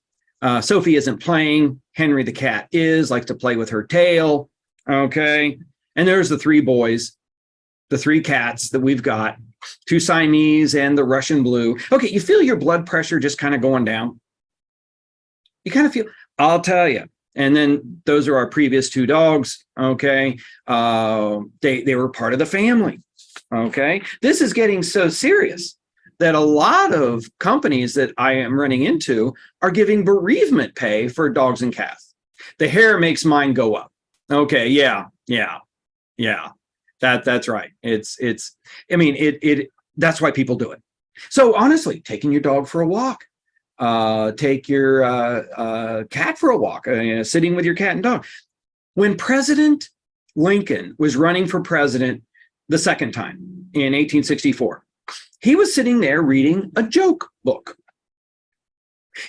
Speaker 2: Sophie isn't playing. Henry the cat likes to play with her tail. Okay. And there's the 3 boys, the 3 cats that we've got, 2 Siamese and the Russian blue. Okay. You feel your blood pressure just kind of going down. You kind of feel, I'll tell you. And then those are our previous 2 dogs. Okay. They were part of the family. Okay. This is getting so serious that a lot of companies that I am running into are giving bereavement pay for dogs and cats. The hair makes mine go up. Okay, yeah. That's right. I mean, that's why people do it. So honestly, taking your dog for a walk, take your cat for a walk, sitting with your cat and dog. When President Lincoln was running for president the second time in 1864, he was sitting there reading a joke book.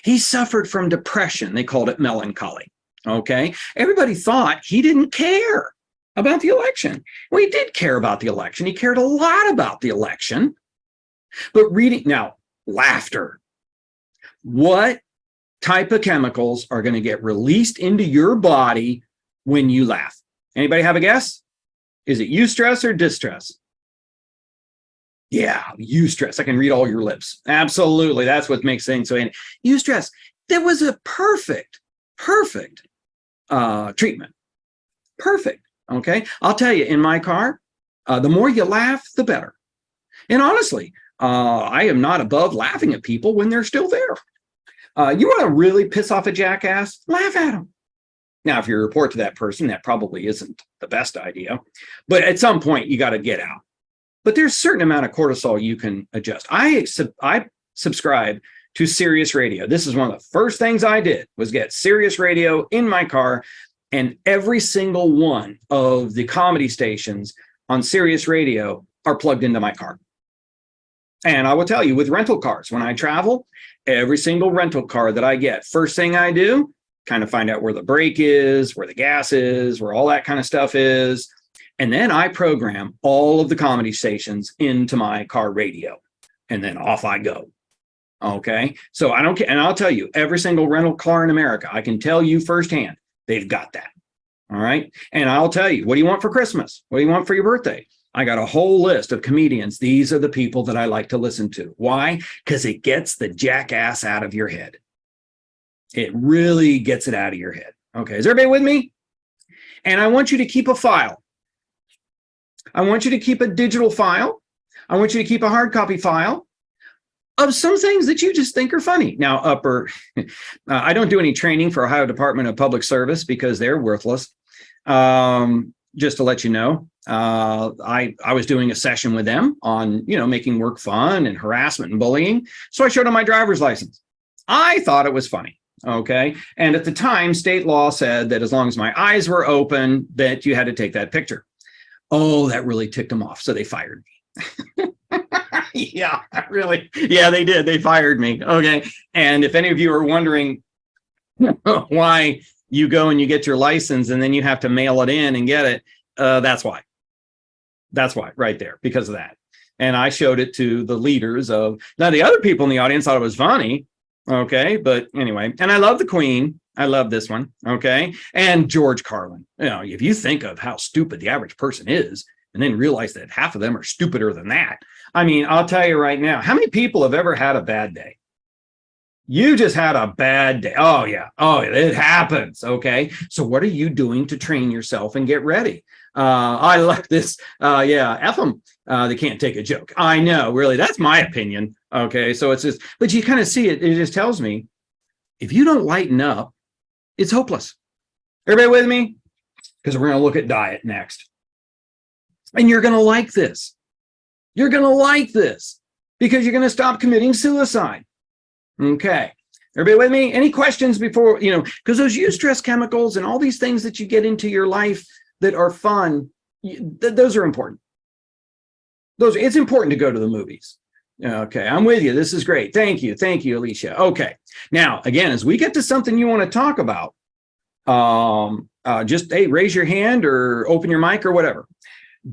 Speaker 2: He suffered from depression. They called it melancholy. Okay. Everybody thought he didn't care about the election. Well, he did care about the election. He cared a lot about the election. But now, laughter. What type of chemicals are going to get released into your body when you laugh? Anybody have a guess? Is it eustress or distress? Yeah, eustress. I can read all your lips. Absolutely. That's what makes things so. Eustress. That was a perfect treatment. Perfect. Okay. I'll tell you, in my car, the more you laugh, the better. And honestly, I am not above laughing at people when they're still there. You want to really piss off a jackass? Laugh at him. Now, if you report to that person, that probably isn't the best idea. But at some point, you got to get out. But there's a certain amount of cortisol you can adjust. I subscribe to Sirius Radio. This is one of the first things I did was get Sirius Radio in my car, and every single one of the comedy stations on Sirius Radio are plugged into my car. And I will tell you, with rental cars, when I travel, every single rental car that I get, first thing I do, kind of find out where the brake is, where the gas is, where all that kind of stuff is. And then I program all of the comedy stations into my car radio, and then off I go. Okay. So I don't care. And I'll tell you, every single rental car in America, I can tell you firsthand, they've got that. All right. And I'll tell you, what do you want for Christmas? What do you want for your birthday? I got a whole list of comedians. These are the people that I like to listen to. Why? Because it gets the jackass out of your head. It really gets it out of your head. Okay. Is everybody with me? And I want you to keep a file. I want you to keep a digital file. I want you to keep a hard copy file of some things that you just think are funny. Now, I don't do any training for Ohio Department of Public Service because they're worthless. Just to let you know, I was doing a session with them on, making work fun and harassment and bullying. So I showed them my driver's license. I thought it was funny. Okay. And at the time, state law said that as long as my eyes were open, that you had to take that picture. Oh, that really ticked them off. So they fired me. Yeah, really. Yeah, they did. They fired me. Okay. And if any of you are wondering why you go and you get your license and then you have to mail it in and get it, that's why. That's why, right there, because of that. And I showed it to the leaders of, now the other people in the audience thought it was funny. Okay. But anyway, and I love the Queen. I love this one. Okay. And George Carlin. If you think of how stupid the average person is, and then realize that half of them are stupider than that. I mean, I'll tell you right now, how many people have ever had a bad day? You just had a bad day. Oh, yeah. Oh, it happens. Okay. So what are you doing to train yourself and get ready? I like this. F them. They can't take a joke. I know, really. That's my opinion. Okay. So it's just, but you kind of see it. It just tells me if you don't lighten up, it's hopeless. Everybody with me? Because we're going to look at diet next. And you're going to like this. You're going to like this because you're going to stop committing suicide. Okay. Everybody with me? Any questions before, because those eustress chemicals and all these things that you get into your life that are fun, those are important. It's important to go to the movies. Okay. I'm with you. This is great. Thank you. Thank you, Alicia. Okay. Now, again, as we get to something you want to talk about, just, hey, raise your hand or open your mic or whatever.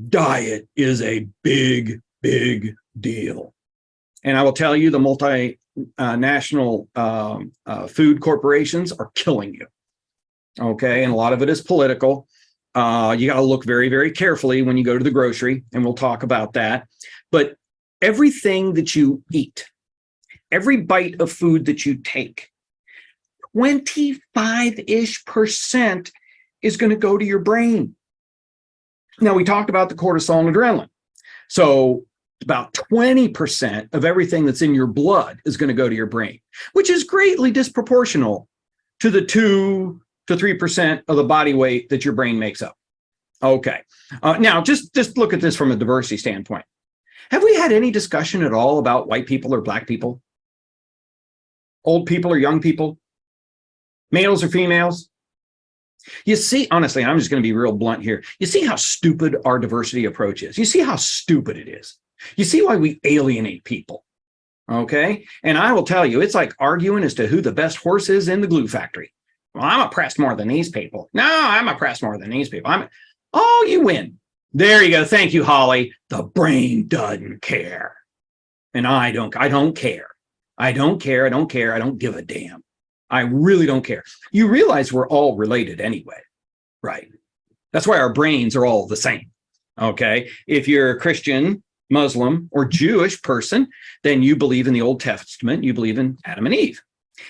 Speaker 2: Diet is a big, big deal. And I will tell you, the multinational food corporations are killing you. Okay. And a lot of it is political. You got to look very, very carefully when you go to the grocery, and we'll talk about that. But everything that you eat, every bite of food that you take, 25-ish% is going to go to your brain. Now, we talked about the cortisol and adrenaline. So about 20% of everything that's in your blood is going to go to your brain, which is greatly disproportional to the 2 to 3% of the body weight that your brain makes up. Okay. Now, just look at this from a diversity standpoint. Have we had any discussion at all about white people or black people? Old people or young people? Males or females? You see, honestly, I'm just going to be real blunt here. You see how stupid our diversity approach is. You see how stupid it is. You see why we alienate people. Okay. And I will tell you, it's like arguing as to who the best horse is in the glue factory. Well, I'm oppressed more than these people. No, I'm oppressed more than these people. Oh, you win. There you go. Thank you, Holly. The brain doesn't care. And I don't care. I don't care. I don't care. I don't give a damn. I really don't care. You realize we're all related anyway, right? That's why our brains are all the same. Okay. If you're a Christian, Muslim, or Jewish person, then you believe in the Old Testament, you believe in Adam and Eve.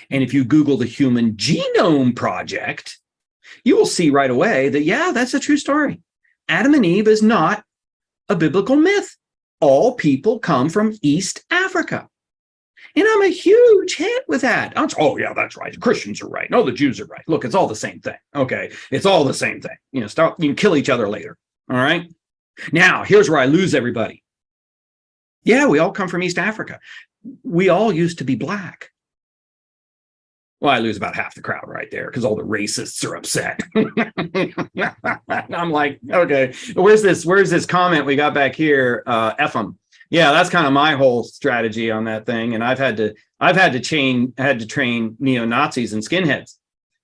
Speaker 2: And if you Google the Human Genome Project, you will see right away that, yeah, that's a true story. Adam and Eve is not a biblical myth. All people come from East Africa. And I'm a huge hit with that. Oh, yeah, that's right. The Christians are right. No, the Jews are right. Look, it's all the same thing. Okay. It's all the same thing. You can kill each other later. All right. Now, here's where I lose everybody. Yeah, we all come from East Africa. We all used to be black. Well, I lose about half the crowd right there because all the racists are upset. I'm like, okay, where's this comment we got back here? F them. Yeah, that's kind of my whole strategy on that thing. And I've had to train neo-Nazis and skinheads.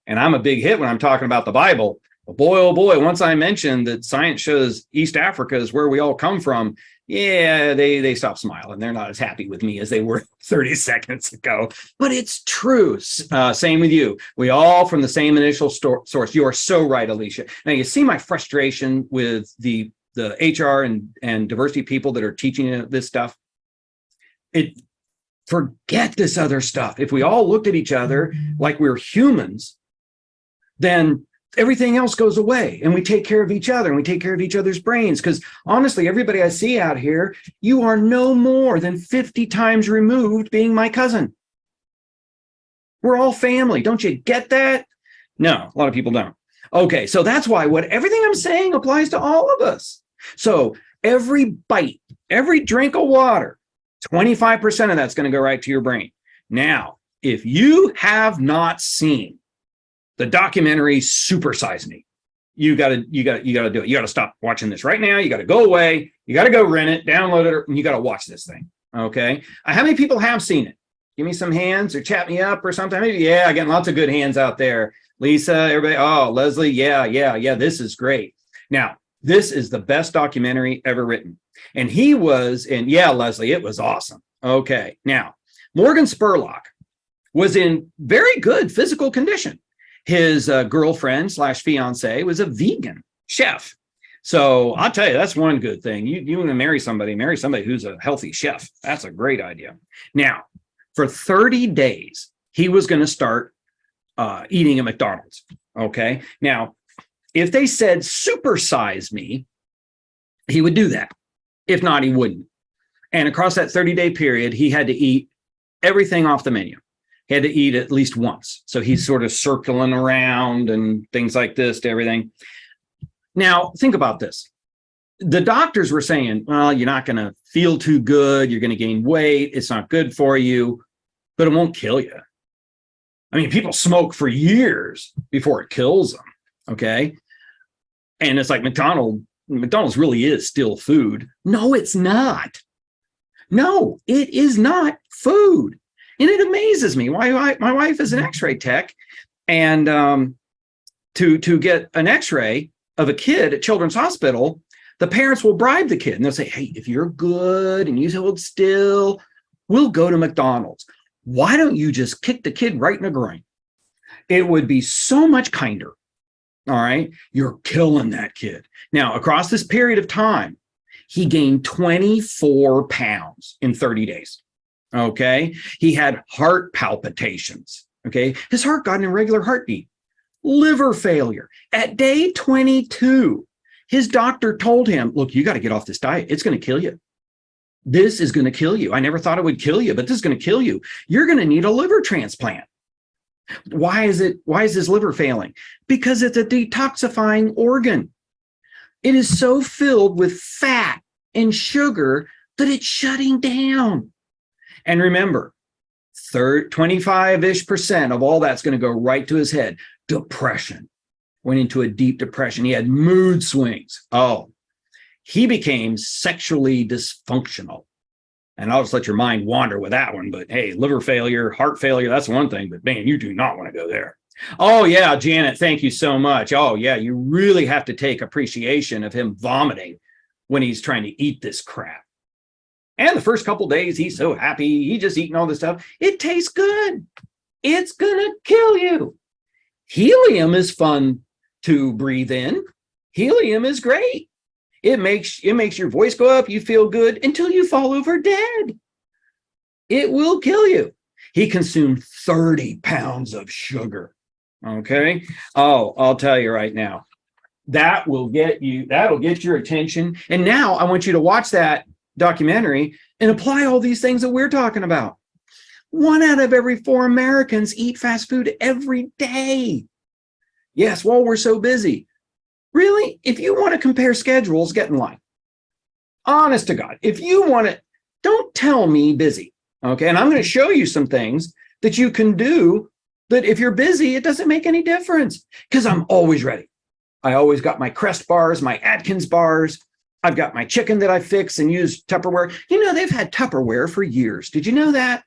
Speaker 2: And I'm a big hit when I'm talking about the Bible. But boy, oh boy, once I mentioned that science shows East Africa is where we all come from, yeah, they stop smiling. They're not as happy with me as they were 30 seconds ago. But it's true. Same with you. We all from the same initial source. You are so right, Alicia. Now, you see my frustration with the HR and diversity people that are teaching this stuff. Forget this other stuff. If we all looked at each other like we're humans, then everything else goes away and we take care of each other and we take care of each other's brains. Because honestly, everybody I see out here, you are no more than 50 times removed being my cousin. We're all family. Don't you get that? No, a lot of people don't. Okay, so that's why everything I'm saying applies to all of us. So every bite, every drink of water, 25% of that's going to go right to your brain. Now, if you have not seen the documentary Super Size Me, you got to do it. You got to stop watching this right now. You got to go away. You got to go rent it, download it, and you got to watch this thing. Okay. How many people have seen it? Give me some hands or chat me up or something. Maybe, yeah, getting lots of good hands out there. Lisa, everybody. Oh, Leslie. Yeah. This is great. Now, this is the best documentary ever written. And Leslie, it was awesome. Okay. Now, Morgan Spurlock was in very good physical condition. His girlfriend / fiance was a vegan chef. So I'll tell you, that's one good thing. You want to marry somebody who's a healthy chef. That's a great idea. Now, for 30 days, he was going to start eating at McDonald's. Okay. Now, if they said supersize me, he would do that. If not, he wouldn't. And across that 30-day period, he had to eat everything off the menu. He had to eat at least once. So he's sort of circling around and things like this to everything. Now, think about this. The doctors were saying, well, you're not going to feel too good. You're going to gain weight. It's not good for you, but it won't kill you. I mean, people smoke for years before it kills them. Okay. And it's like McDonald's really is still food. No, it's not. No, it is not food. And it amazes me why my wife is an X-ray tech, and to get an X-ray of a kid at Children's Hospital, the parents will bribe the kid and they'll say, hey, if you're good and you hold still, we'll go to McDonald's. Why don't you just kick the kid right in the groin? It would be so much kinder. All right. You're killing that kid. Now, across this period of time, he gained 24 pounds in 30 days. Okay. He had heart palpitations. Okay. His heart got an irregular heartbeat, liver failure. At day 22, his doctor told him, look, you got to get off this diet. It's going to kill you. This is going to kill you. I never thought it would kill you, but this is going to kill you. You're going to need a liver transplant. Why is his liver failing? Because it's a detoxifying organ. It is so filled with fat and sugar that it's shutting down. And remember, 25-ish% of all that's going to go right to his head. Depression. Went into a deep depression. He had mood swings. Oh, he became sexually dysfunctional. And I'll just let your mind wander with that one. But hey, liver failure, heart failure, that's one thing. But man, you do not want to go there. Oh, yeah, Janet, thank you so much. Oh, yeah, you really have to take appreciation of him vomiting when he's trying to eat this crap. And the first couple days, he's so happy. He's just eating all this stuff. It tastes good. It's going to kill you. Helium is fun to breathe in. Helium is great. It makes your voice go up. You feel good until you fall over dead. It will kill you. He consumed 30 pounds of sugar. Okay. Oh, I'll tell you right now, that'll get your attention. And now I want you to watch that documentary and apply all these things that we're talking about. 1 out of every 4 Americans eat fast food every day. Yes, while we're so busy. Really, if you want to compare schedules, get in line. Honest to God, if you want to, don't tell me busy. Okay. And I'm going to show you some things that you can do that if you're busy, it doesn't make any difference because I'm always ready. I always got my Crest bars, my Atkins bars. I've got my chicken that I fix and use Tupperware. You know, they've had Tupperware for years. Did you know that?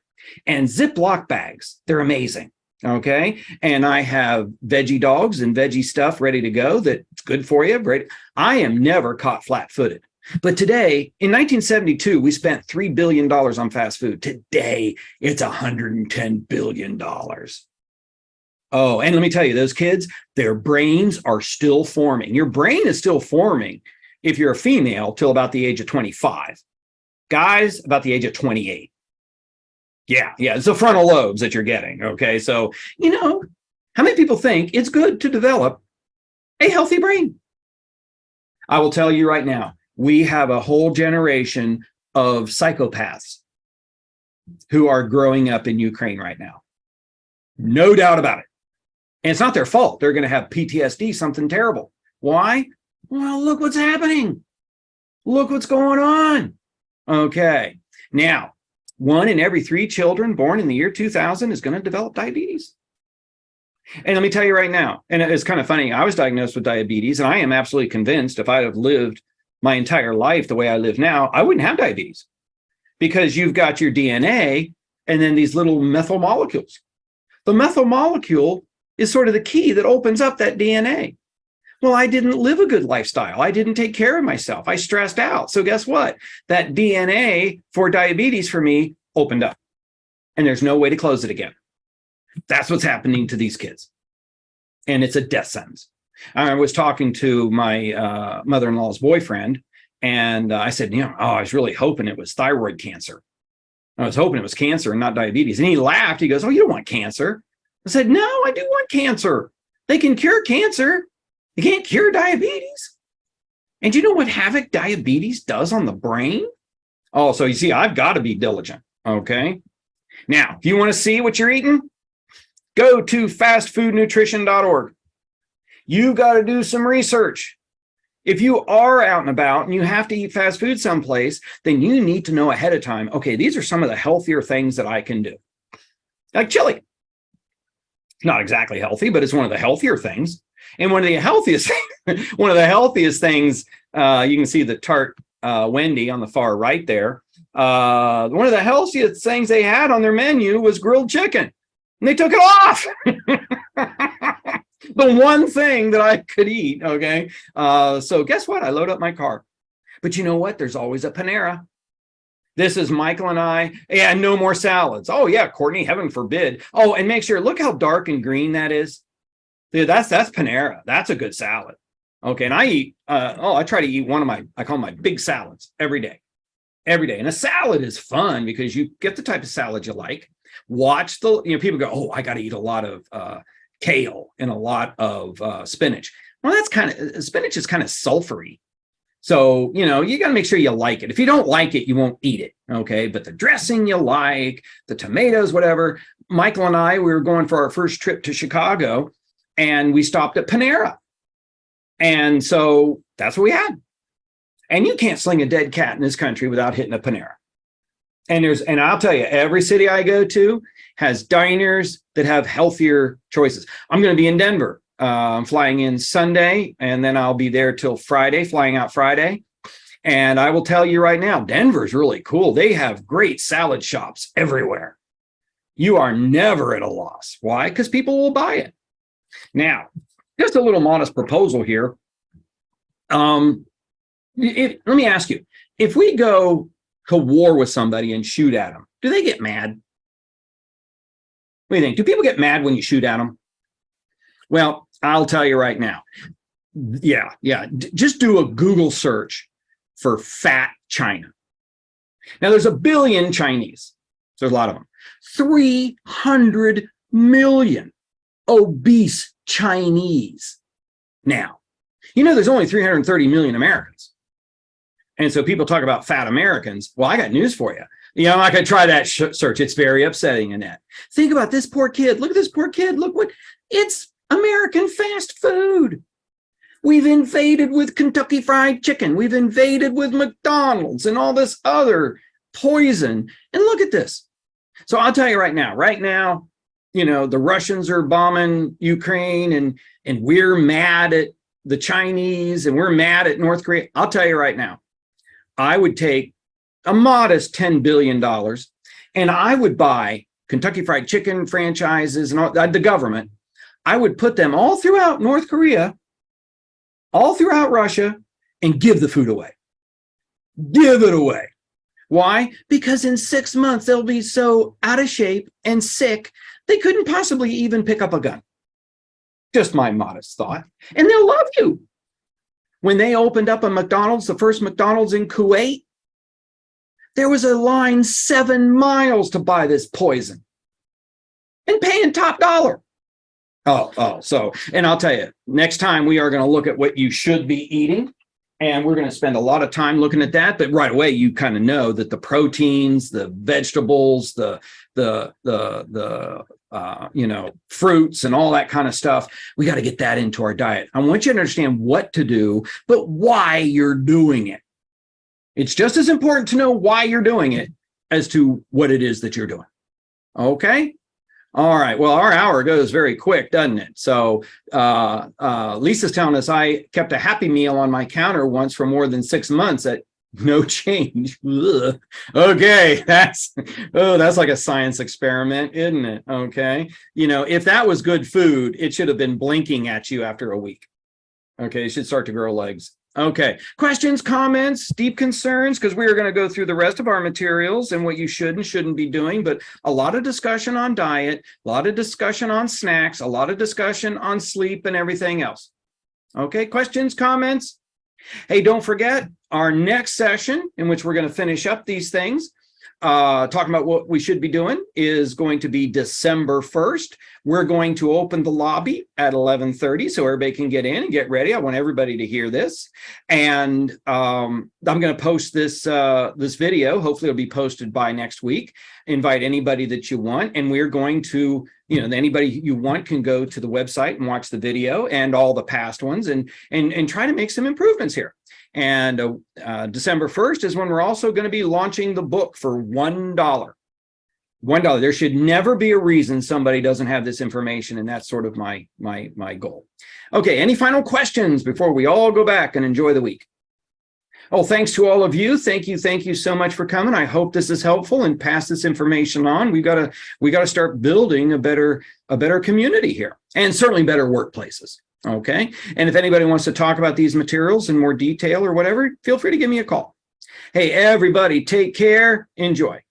Speaker 2: And Ziploc bags, they're amazing. Okay. And I have veggie dogs and veggie stuff ready to go that's good for you. Right? I am never caught flat-footed. But today, in 1972, we spent $3 billion on fast food. Today, it's $110 billion. Oh, and let me tell you, those kids, their brains are still forming. Your brain is still forming if you're a female till about the age of 25. Guys, about the age of 28. Yeah, it's the frontal lobes that you're getting, okay? So, you know, how many people think it's good to develop a healthy brain? I will tell you right now, we have a whole generation of psychopaths who are growing up in Ukraine right now. No doubt about it. And it's not their fault. They're going to have PTSD, something terrible. Why? Well, look what's happening. Look what's going on. Okay. Now, 1 in every 3 children born in the year 2000 is going to develop diabetes. And let me tell you right now, and it's kind of funny, I was diagnosed with diabetes, and I am absolutely convinced if I had lived my entire life the way I live now, I wouldn't have diabetes because you've got your DNA and then these little methyl molecules. The methyl molecule is sort of the key that opens up that DNA. Well, I didn't live a good lifestyle. I didn't take care of myself. I stressed out. So guess what? That DNA for diabetes for me opened up and there's no way to close it again. That's what's happening to these kids. And it's a death sentence. I was talking to my mother-in-law's boyfriend and I said, I was really hoping it was thyroid cancer. I was hoping it was cancer and not diabetes. And he laughed. He goes, oh, you don't want cancer. I said, no, I do want cancer. They can cure cancer. You can't cure diabetes. And you know what havoc diabetes does on the brain? Oh, so you see, I've got to be diligent. Okay. Now, if you want to see what you're eating, go to fastfoodnutrition.org. You've got to do some research. If you are out and about and you have to eat fast food someplace, then you need to know ahead of time, okay, these are some of the healthier things that I can do. Like chili. Not exactly healthy, but it's one of the healthier things. And one of the healthiest things, you can see the tart Wendy on the far right there. One of the healthiest things they had on their menu was grilled chicken. And they took it off. The one thing that I could eat, okay? So guess what? I load up my car. But you know what? There's always a Panera. This is Michael and I. Yeah, no more salads. Oh, yeah, Courtney, heaven forbid. Oh, and make sure, look how dark and green that is. Dude, that's Panera. That's a good salad. Okay, and I eat, I try to eat I call them my big salads every day. Every day. And a salad is fun because you get the type of salad you like. Watch people go, oh, I got to eat a lot of kale and a lot of spinach. Well, spinach is kind of sulfury. So, you got to make sure you like it. If you don't like it, you won't eat it. Okay. But the dressing you like, the tomatoes, whatever. Michael and I, we were going for our first trip to Chicago, and we stopped at Panera. And so that's what we had. And you can't sling a dead cat in this country without hitting a Panera. And I'll tell you, every city I go to has diners that have healthier choices. I'm going to be in Denver. I'm flying in Sunday, and then I'll be there till Friday, flying out Friday. And I will tell you right now, Denver's really cool. They have great salad shops everywhere. You are never at a loss. Why? Because people will buy it. Now, just a little modest proposal here. Let me ask you, if we go to war with somebody and shoot at them, do they get mad? What do you think? Do people get mad when you shoot at them? Well, I'll tell you right now. Yeah. Just do a Google search for fat China. Now, there's 1 billion Chinese. So there's a lot of them. 300 million obese Chinese. Now, there's only 330 million Americans. And so people talk about fat Americans. Well, I got news for you. I'm not going to try that search. It's very upsetting, Annette. Think about this poor kid. Look at this poor kid. Look what it's American fast food. We've invaded with Kentucky Fried Chicken. We've invaded with McDonald's and all this other poison. And look at this. So I'll tell you right now, the Russians are bombing Ukraine, and we're mad at the Chinese, and we're mad at North Korea. I'll tell you right now, I would take a modest $10 billion, and I would buy Kentucky Fried Chicken franchises and all, the government. I would put them all throughout North Korea, all throughout Russia, and give the food away. Give it away. Why? Because in 6 months, they'll be so out of shape and sick, they couldn't possibly even pick up a gun. Just my modest thought. And they'll love you. When they opened up a McDonald's, the first McDonald's in Kuwait, there was a line 7 miles to buy this poison and paying top dollar. And I'll tell you, next time we are going to look at what you should be eating, and we're going to spend a lot of time looking at that. But right away, you kind of know that the proteins, the vegetables, the fruits and all that kind of stuff, we got to get that into our diet. I want you to understand what to do, but why you're doing it. It's just as important to know why you're doing it as to what it is that you're doing. Okay? All right. Well, our hour goes very quick, doesn't it? So Lisa's telling us I kept a Happy Meal on my counter once for more than 6 months at no change. Ugh. Okay, that's like a science experiment, isn't it? Okay. If that was good food, it should have been blinking at you after a week. Okay, it should start to grow legs. Okay, questions, comments, deep concerns, because we are going to go through the rest of our materials and what you should and shouldn't be doing, but a lot of discussion on diet, a lot of discussion on snacks, a lot of discussion on sleep and everything else. Okay, questions, comments? Hey, don't forget our next session in which we're going to finish up these things, talking about what we should be doing, is going to be December 1st. We're going to open the lobby at 11:30 so everybody can get in and get ready. I want everybody to hear this. And I'm going to post this video. Hopefully it'll be posted by next week. Invite anybody that you want. And we're going to, anybody you want can go to the website and watch the video and all the past ones and try to make some improvements here. And December 1st is when we're also going to be launching the book for $1. $1. There should never be a reason somebody doesn't have this information, and that's sort of my goal. Okay, any final questions before we all go back and enjoy the week? Oh, thanks to all of you. Thank you so much for coming. I hope this is helpful and pass this information on. We got to start building a better community here, and certainly better workplaces. Okay. And if anybody wants to talk about these materials in more detail or whatever, feel free to give me a call. Hey, everybody, take care. Enjoy.